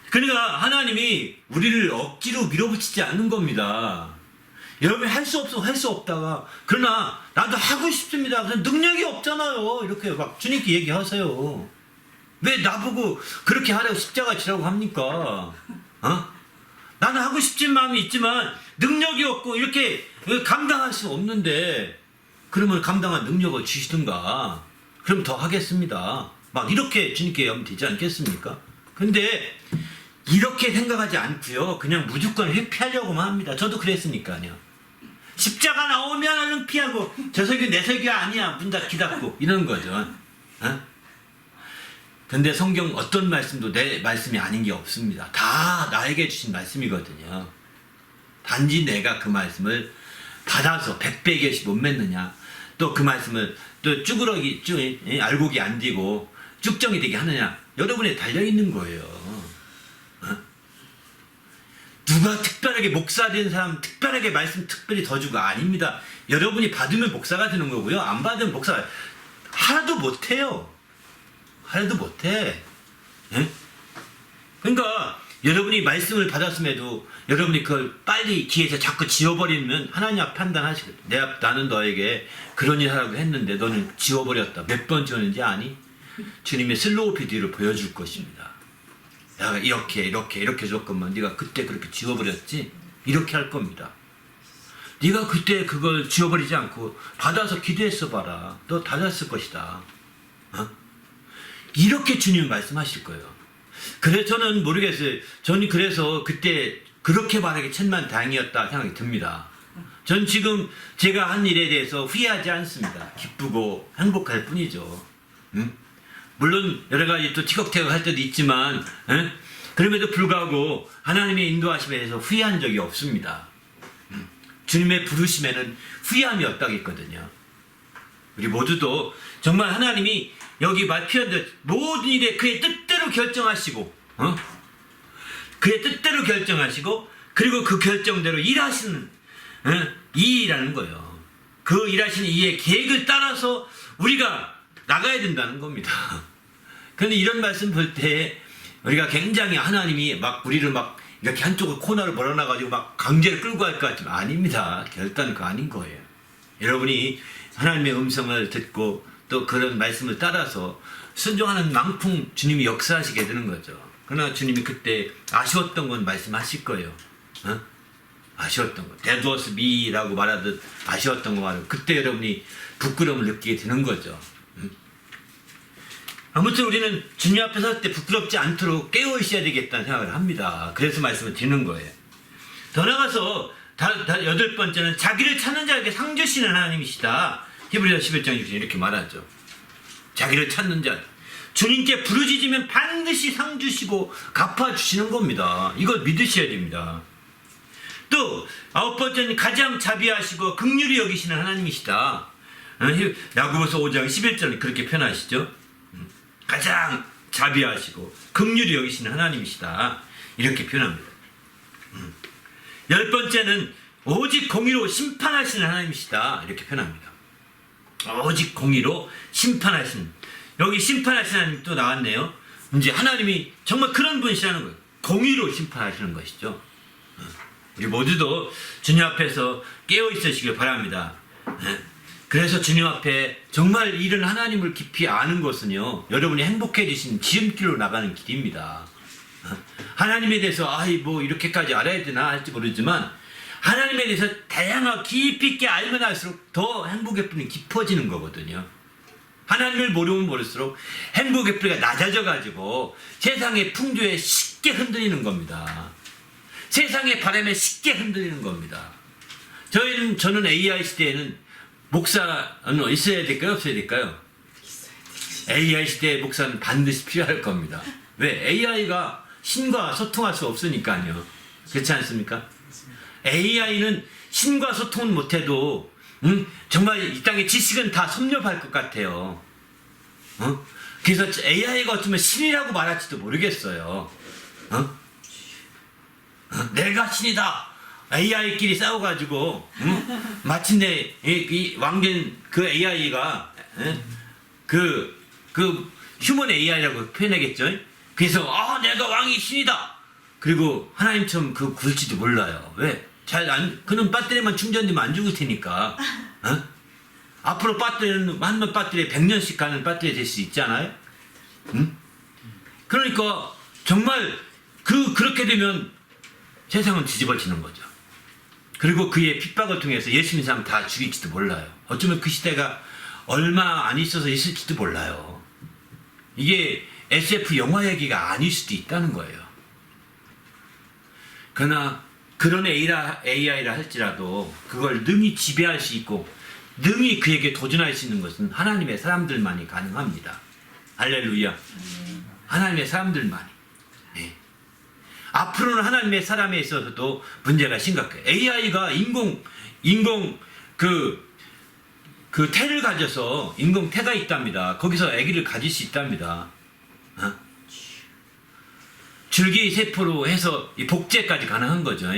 그러니까 하나님이 우리를 억지로 밀어붙이지 않는 겁니다. 여러분이 할 수 없다가 그러나 나도 하고 싶습니다. 능력이 없잖아요. 이렇게 막 주님께 얘기하세요. 왜 나보고 그렇게 하라고 십자가 지라고 합니까? 나는 하고 싶은 마음이 있지만 능력이 없고 이렇게 감당할 수 없는데 그러면 감당한 능력을 주시든가 그럼 더 하겠습니다. 막 이렇게 주님께 하면 되지 않겠습니까? 근데 이렇게 생각하지 않고요. 그냥 무조건 회피하려고만 합니다. 저도 그랬으니까요. 십자가 나오면 얼른 피하고 저 설교 내 설교 아니야. 문 닫기 닫고 이런 거죠. 근데 성경 어떤 말씀도 내 말씀이 아닌 게 없습니다. 다 나에게 주신 말씀이거든요. 단지 내가 그 말씀을 받아서 100배 곁이 못 맺느냐. 또 그 말씀을 또 쭈그러기 알곡이 안 되고 쭉정이 되게 하느냐. 여러분에 달려있는 거예요. 누가 특별하게 목사 된 사람 특별하게 말씀 특별히 더 주고 아닙니다. 여러분이 받으면 목사가 되는 거고요. 안 받으면 목사 하나도 못해요. 하나도 못해. 그러니까 여러분이 말씀을 받았음에도 여러분이 그걸 빨리 기회에서 자꾸 지워버리면 하나님 앞 판단하시거든요. 나는 너에게 그런 일 하라고 했는데 너는 지워버렸다. 몇 번 지웠는지 아니? 주님의 슬로우 비디오를 보여줄 것입니다. 내가 이렇게 줬건만 네가 그때 그렇게 지워버렸지? 이렇게 할 겁니다. 네가 그때 그걸 지워버리지 않고 받아서 기도했어 봐라. 너 달랐을 것이다. 어? 이렇게 주님 말씀하실 거예요. 그래서 저는 모르겠어요. 저는 그래서 그때 그렇게 말하기 천만다행이었다 생각이 듭니다. 전 지금 제가 한 일에 대해서 후회하지 않습니다. 기쁘고 행복할 뿐이죠. 응? 물론 여러 가지 또 티격태격 할 때도 있지만 그럼에도 불구하고 하나님의 인도하심에 대해서 후회한 적이 없습니다. 주님의 부르심에는 후회함이 없다겠거든요. 우리 모두도 정말 하나님이 여기 표현된 모든 일에 그의 뜻대로 결정하시고 그의 뜻대로 결정하시고 그리고 그 결정대로 일하시는 이 일하는 거예요. 그 일하시는 이의 계획을 따라서 우리가 나가야 된다는 겁니다. 그런데 이런 말씀 볼 때 우리가 굉장히 하나님이 막 우리를 막 이렇게 한쪽으로 코너를 몰아놔가지고 막 강제로 끌고 갈 것 같지만 아닙니다. 결단은 그거 아닌 거예요. 여러분이 하나님의 음성을 듣고 또 그런 말씀을 따라서 순종하는 만큼 주님이 역사하시게 되는 거죠. 그러나 주님이 그때 아쉬웠던 건 말씀하실 거예요. 아쉬웠던 거. That was me라고 말하듯 아쉬웠던 거 말고 그때 여러분이 부끄러움을 느끼게 되는 거죠. 아무튼 우리는 주님 앞에 설 때 부끄럽지 않도록 깨어 있어야 되겠다는 생각을 합니다. 그래서 말씀을 드리는 거예요. 더 나아가서 여덟 번째는 자기를 찾는 자에게 상 주시는 하나님이시다. 히브리서 11장 6절 이렇게 말하죠. 자기를 찾는 자. 주님께 부르짖으면 반드시 상 주시고 갚아주시는 겁니다. 이걸 믿으셔야 됩니다. 또 아홉 번째는 가장 자비하시고 긍휼히 여기시는 하나님이시다. 야고보서 5장 11절에 그렇게 표현하시죠. 가장 자비하시고 긍휼히 여기시는 하나님이시다. 이렇게 표현합니다. 열 번째는 오직 공의로 심판하시는 하나님이시다. 이렇게 표현합니다. 오직 공의로 심판하시는. 여기 심판하시는 하나님 또 나왔네요. 이제 하나님이 정말 그런 분이시라는 거예요. 공의로 심판하시는 것이죠. 우리 모두도 주님 앞에서 깨어 있으시길 바랍니다. 그래서 주님 앞에 정말 이런 하나님을 깊이 아는 것은요, 여러분이 행복해지신 지름길로 나가는 길입니다. 하나님에 대해서 뭐 이렇게까지 알아야 되나 할지 모르지만 하나님에 대해서 다양하고 깊이 있게 알면 알수록 더 행복의 뿌리 깊어지는 거거든요. 하나님을 모르면 모를수록 행복의 뿌리가 낮아져 가지고 세상의 풍조에 쉽게 흔들리는 겁니다. 세상의 바람에 쉽게 흔들리는 겁니다. 저는 AI 시대에는 목사는 있어야 될까요? 없어야 될까요? AI 시대의 목사는 반드시 필요할 겁니다. 왜? AI가 신과 소통할 수 없으니까요. 그렇지 않습니까? AI는 신과 소통은 못해도 정말 이 땅의 지식은 다 섭렵할 것 같아요. 그래서 AI가 어쩌면 신이라고 말할지도 모르겠어요. 내가 신이다. AI끼리 싸워가지고 마침내 이 왕된 그 AI가 그 휴먼 AI라고 표현하겠죠. 그래서 내가 왕이 신이다. 그리고 하나님처럼 굴지도 몰라요. 왜? 그는 배터리만 충전되면 안 죽을 테니까. 앞으로 배터리는 한 번 배터리에 100년씩 가는 배터리 될 수 있잖아요. 그러니까 정말 그렇게 되면 세상은 뒤집어지는 거죠. 그리고 그의 핍박을 통해서 예수 믿는 사람 다 죽일지도 몰라요. 어쩌면 그 시대가 얼마 안 있어서 있을지도 몰라요. 이게 SF 영화 얘기가 아닐 수도 있다는 거예요. 그러나 그런 AI라 할지라도 그걸 능히 지배할 수 있고 능히 그에게 도전할 수 있는 것은 하나님의 사람들만이 가능합니다. 할렐루야. 하나님의 사람들만이. 네. 앞으로는 하나님의 사람에 있어서도 문제가 심각해요. AI가 인공 태를 가져서 인공 태가 있답니다. 거기서 아기를 가질 수 있답니다. 줄기 세포로 해서 복제까지 가능한 거죠.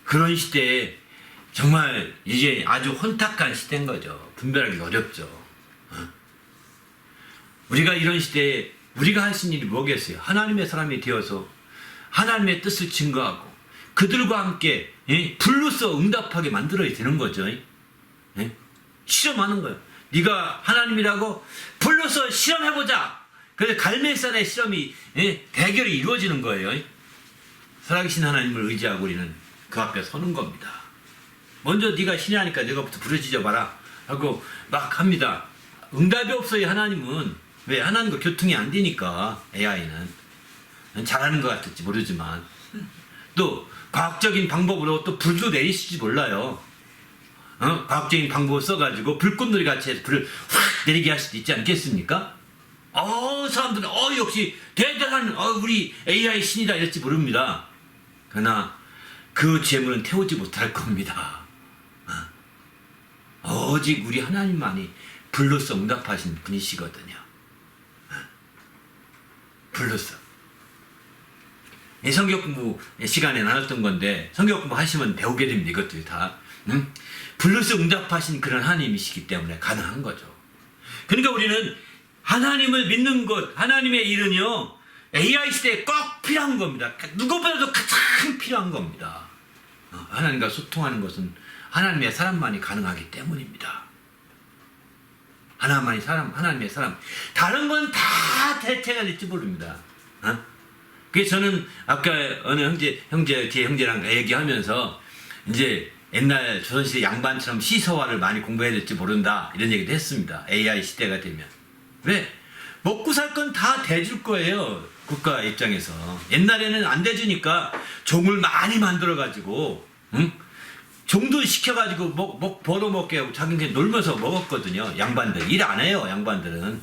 그런 시대에 정말 이제 아주 혼탁한 시대인 거죠. 분별하기 어렵죠. 우리가 이런 시대에 우리가 할 수 있는 일이 뭐겠어요? 하나님의 사람이 되어서 하나님의 뜻을 증거하고 그들과 함께 불로써 응답하게 만들어야 되는 거죠. 실험하는 거예요. 네가 하나님이라고 불로써 실험해보자. 그래서 갈멜산의 실험이 대결이 이루어지는 거예요. 살아계신 하나님을 의지하고 우리는 그 앞에 서는 겁니다. 먼저 네가 신이 하니까 내가부터 부르짖어 봐라 하고 막 합니다. 응답이 없어요. 하나님은. 왜? 하나님과 교통이 안 되니까. AI는 잘하는 것 같을지 모르지만 또 과학적인 방법으로 또 불도 내리실지 몰라요. 과학적인 방법을 써가지고 불꽃놀이 같이 해서 불을 확 내리게 할 수도 있지 않겠습니까? 사람들은 역시 대단한 우리 AI 신이다 이럴지 모릅니다. 그러나 그 재물은 태우지 못할 겁니다. 오직 우리 하나님만이 불로써 응답하신 분이시거든요. 불로써. 성경 공부 시간에 나눴던 건데 성경 공부 하시면 배우게 됩니다. 이것들이 다. 불로써 응답하신 그런 하나님이시기 때문에 가능한 거죠. 그러니까 우리는 하나님을 믿는 것, 하나님의 일은요, AI 시대에 꼭 필요한 겁니다. 누구보다도 가장 필요한 겁니다. 하나님과 소통하는 것은 하나님의 사람만이 가능하기 때문입니다. 하나님의 사람. 다른 건 다 대체가 될지 모릅니다. 그래서 저는 아까 어느 뒤에 형제랑 얘기하면서 이제 옛날 조선시대 양반처럼 시서화를 많이 공부해야 될지 모른다 이런 얘기도 했습니다. AI 시대가 되면. 왜? 먹고 살 건 다 대줄 거예요. 국가 입장에서. 옛날에는 안 대주니까 종을 많이 만들어가지고 종도 시켜가지고 벌어먹게 하고 자기는 놀면서 먹었거든요. 양반들. 일 안 해요. 양반들은.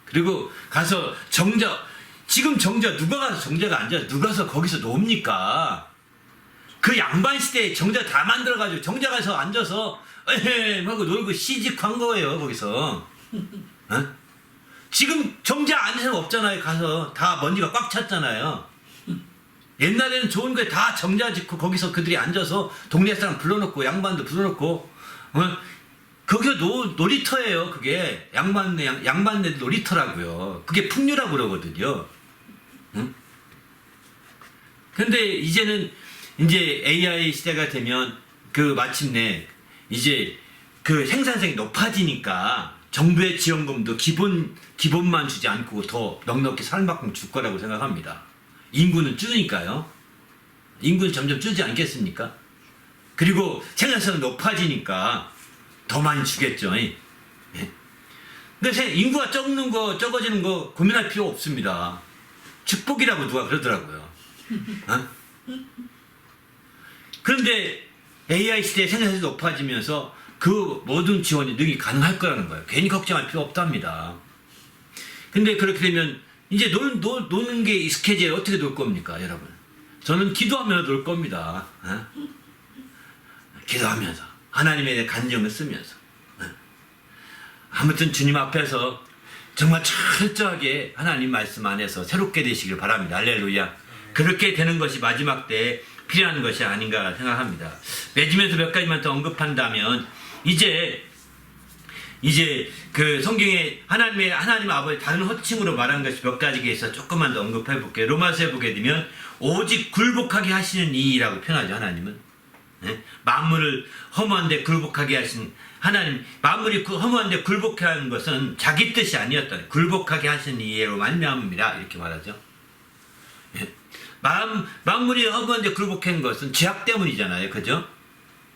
그리고 가서 지금 누가 가서 정자가 앉아서 누가 가서 거기서 놉니까? 그 양반 시대에 정자 다 만들어가지고 정자 가서 앉아서 하고 놀고 시집한 거예요. 거기서. 지금 정자 앉은 사람 없잖아요. 가서 다 먼지가 꽉 찼잖아요. 옛날에는 좋은 거에 다 정자 짓고 거기서 그들이 앉아서 동네 사람 불러놓고 양반도 불러놓고 거기서 놀이터예요. 그게 양반네 놀이터라고요. 그게 풍류라고 그러거든요. 근데 이제는 이제 AI 시대가 되면 마침내 이제 그 생산성이 높아지니까 정부의 지원금도 기본만 주지 않고 더 넉넉히 사람만큼 줄 거라고 생각합니다. 인구는 줄으니까요. 인구는 점점 줄지 않겠습니까? 그리고 생산성이 높아지니까 더 많이 주겠죠. 근데 인구가 적어지는 거 고민할 필요 없습니다. 축복이라고 누가 그러더라고요. 그런데 AI 시대에 생산성이 높아지면서 그 모든 지원이 능히 가능할 거라는 거예요. 괜히 걱정할 필요 없답니다. 근데 그렇게 되면 이제 노는 게 익숙해져야 어떻게 놀 겁니까, 여러분? 저는 기도하면서 놀 겁니다. 기도하면서 하나님에 대한 간증을 쓰면서 아무튼 주님 앞에서 정말 철저하게 하나님 말씀 안에서 새롭게 되시길 바랍니다. 할렐루야. 그렇게 되는 것이 마지막 때에 필요한 것이 아닌가 생각합니다. 맺으면서 몇 가지만 더 언급한다면 이제 그 성경에 하나님 아버지 다른 호칭으로 말한 것이 몇 가지가 있어 조금만 더 언급해 볼게요. 로마서에 보게 되면 오직 굴복하게 하시는 이라고 표현하죠. 하나님은 만물을 허무한데 굴복하게 하신 하나님, 만물이 허무한데 굴복하게 하는 것은 자기 뜻이 아니었다. 굴복하게 하시는 이로 말미암음이라 이렇게 말하죠. 만물이 허무한데 굴복한 것은 죄악 때문이잖아요. 그죠?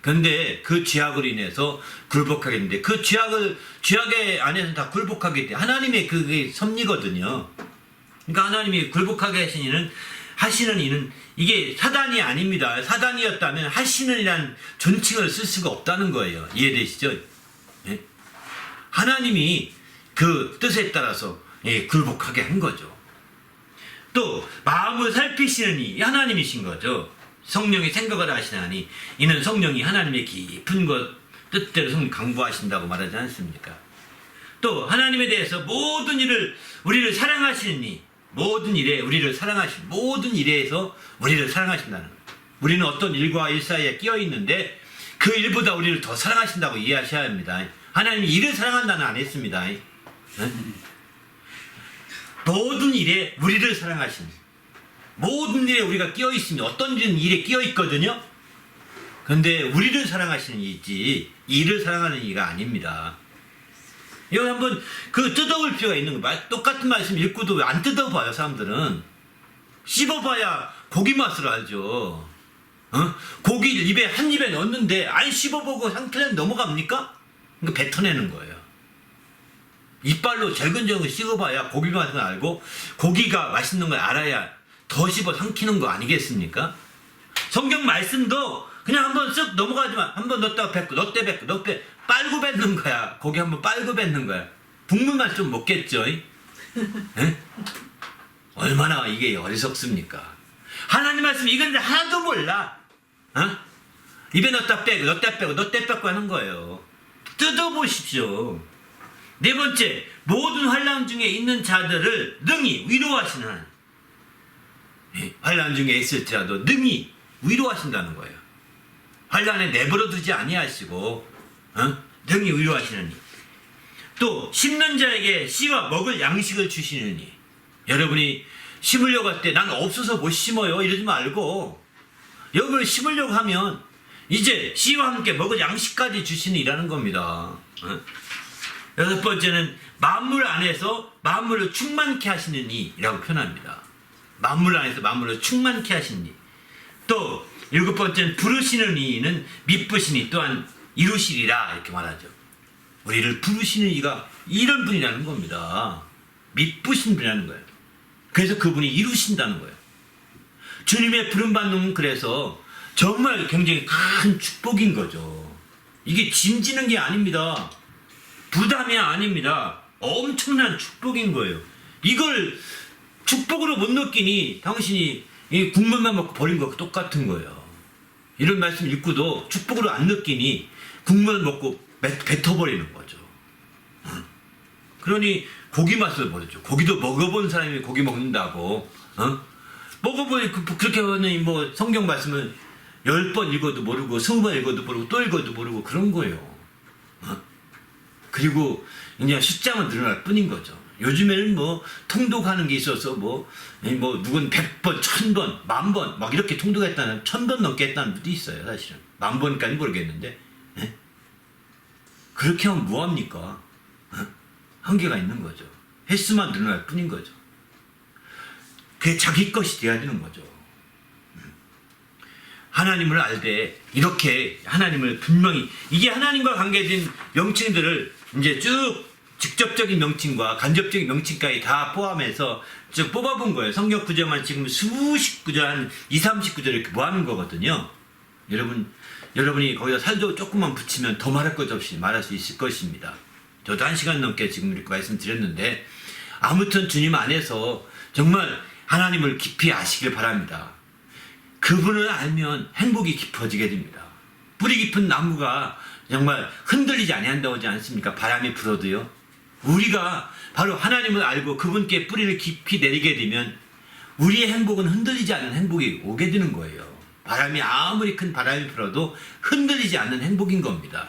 근데 그 죄악으로 인해서 굴복하게 되는데 그 죄악의 안에서 다 굴복하게 돼. 하나님의 그게 섭리거든요. 그러니까 하나님이 굴복하게 하시는 이는 이게 사단이 아닙니다. 사단이었다면 하시는이란 존칭을 쓸 수가 없다는 거예요. 이해되시죠? 예? 하나님이 그 뜻에 따라서 굴복하게 한 거죠. 또 마음을 살피시는 이 하나님이신 거죠. 성령이 생각을 하시나니 이는 성령이 하나님의 깊은 것 뜻대로 성령 강구하신다고 말하지 않습니까? 또 하나님에 대해서 모든 일을 우리를 사랑하시는 이 모든 일에 우리를 사랑하신 모든 일에서 우리를 사랑하신다는 거예요. 우리는 어떤 일과 일 사이에 끼어 있는데 그 일보다 우리를 더 사랑하신다고 이해하셔야 합니다. 하나님이 일을 사랑한다는 안 했습니다. 모든 일에 우리를 사랑하시는, 모든 일에 우리가 끼어있으니 어떤 일에 끼어있거든요. 그런데 우리를 사랑하시는 이지 이를 사랑하는 이가 아닙니다. 이거 한번 뜯어볼 필요가 있는 거예요. 똑같은 말씀 읽고도 왜 안 뜯어봐요? 사람들은 씹어봐야 고기 맛을 알죠. 고기를 한 입에 넣었는데 안 씹어보고 상태는 넘어갑니까? 그러니까 뱉어내는 거예요. 이빨로 절근절근 씹어봐야 고기 맛을 알고 고기가 맛있는 걸 알아야 더 씹어 삼키는 거 아니겠습니까? 성경 말씀도 그냥 한번 쓱 넘어가지만 한번 넣었다가 뱉고 넣었다 빨고 뱉는 거야. 고기 한번 빨고 뱉는 거야. 국물만 좀 먹겠죠. 얼마나 이게 어리석습니까? 하나님 말씀 이건데 하나도 몰라. 입에 넣었다 빼고 넣었다 빼고 하는 거예요. 뜯어보십시오. 네 번째, 모든 환난 중에 있는 자들을 능히 위로하시는 하나님. 환난 중에 있을지라도 능히 위로하신다는 거예요. 환난에 내버려 두지 아니하시고 능히 위로하시느니, 또 심는 자에게 씨와 먹을 양식을 주시느니. 여러분이 심으려고 할 때 난 없어서 못 심어요 이러지 말고, 여러분을 심으려고 하면 이제 씨와 함께 먹을 양식까지 주시니라는 겁니다. 여섯 번째는 만물 안에서 만물을 충만케 하시는 이라고 표현합니다. 만물 안에서 만물을 충만케 하시는 이. 또 일곱 번째는 부르시는 이는 미쁘신 이 또한 이루시리라 이렇게 말하죠. 우리를 부르시는 이가 이런 분이라는 겁니다. 미쁘신 분이라는 거예요. 그래서 그분이 이루신다는 거예요. 주님의 부름받는, 그래서 정말 굉장히 큰 축복인 거죠. 이게 짐지는 게 아닙니다. 부담이 아닙니다. 엄청난 축복인 거예요. 이걸 축복으로 못 느끼니 당신이 이 국물만 먹고 버린 거하고 똑같은 거예요. 이런 말씀 읽고도 축복으로 안 느끼니 국물 먹고 뱉어버리는 거죠. 그러니 고기 맛을 모르죠. 고기도 먹어본 사람이 고기 먹는다고. 먹어보니 그렇게 하니 뭐 성경 말씀은 10번 읽어도 모르고 20번 읽어도 모르고 또 읽어도 모르고 그런 거예요. 그리고 그냥 숫자만 늘어날 뿐인 거죠. 요즘에는 뭐 통독하는 게 있어서 뭐 누군 100번, 1000번, 10,000번 막 이렇게 통독했다는, 1000번 넘게 했다는 분도 있어요. 사실은 10,000번까지 모르겠는데, 그렇게 하면 뭐합니까? 한계가 있는 거죠. 횟수만 늘어날 뿐인 거죠. 그게 자기 것이 돼야 되는 거죠. 하나님을 알되 이렇게 하나님을 분명히, 이게 하나님과 관계된 명칭들을 이제 쭉 직접적인 명칭과 간접적인 명칭까지 다 포함해서 쭉 뽑아본 거예요. 성경 구절만 지금 수십 구절, 한 20, 30구절 이렇게 모아놓은 거거든요. 여러분이 거기다 살도 조금만 붙이면 더 말할 것 없이 말할 수 있을 것입니다. 저도 1시간 넘게 지금 이렇게 말씀드렸는데, 아무튼 주님 안에서 정말 하나님을 깊이 아시길 바랍니다. 그분을 알면 행복이 깊어지게 됩니다. 뿌리 깊은 나무가 정말 흔들리지 아니한다고 하지 않습니까? 바람이 불어도요. 우리가 바로 하나님을 알고 그분께 뿌리를 깊이 내리게 되면 우리의 행복은 흔들리지 않는 행복이 오게 되는 거예요. 바람이 아무리 큰 바람이 불어도 흔들리지 않는 행복인 겁니다.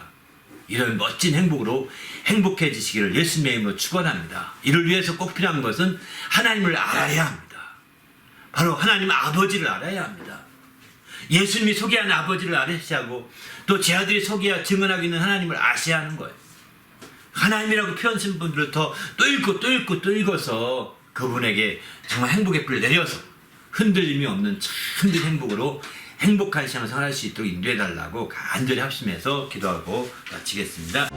이런 멋진 행복으로 행복해지시기를 예수님의 이름으로 축원합니다. 이를 위해서 꼭 필요한 것은 하나님을 알아야 합니다. 바로 하나님 아버지를 알아야 합니다. 예수님이 소개하는 아버지를 아셔야 하고, 또 제 아들이 소개하 증언하고 있는 하나님을 아셔야 하는 거예요. 하나님이라고 표현하신 분들을 또 읽고 또 읽어서 그분에게 정말 행복의 불을 내려서 흔들림이 없는 참된 행복으로 행복한 시간을 생활할 수 있도록 인도해달라고 간절히 합심해서 기도하고 마치겠습니다.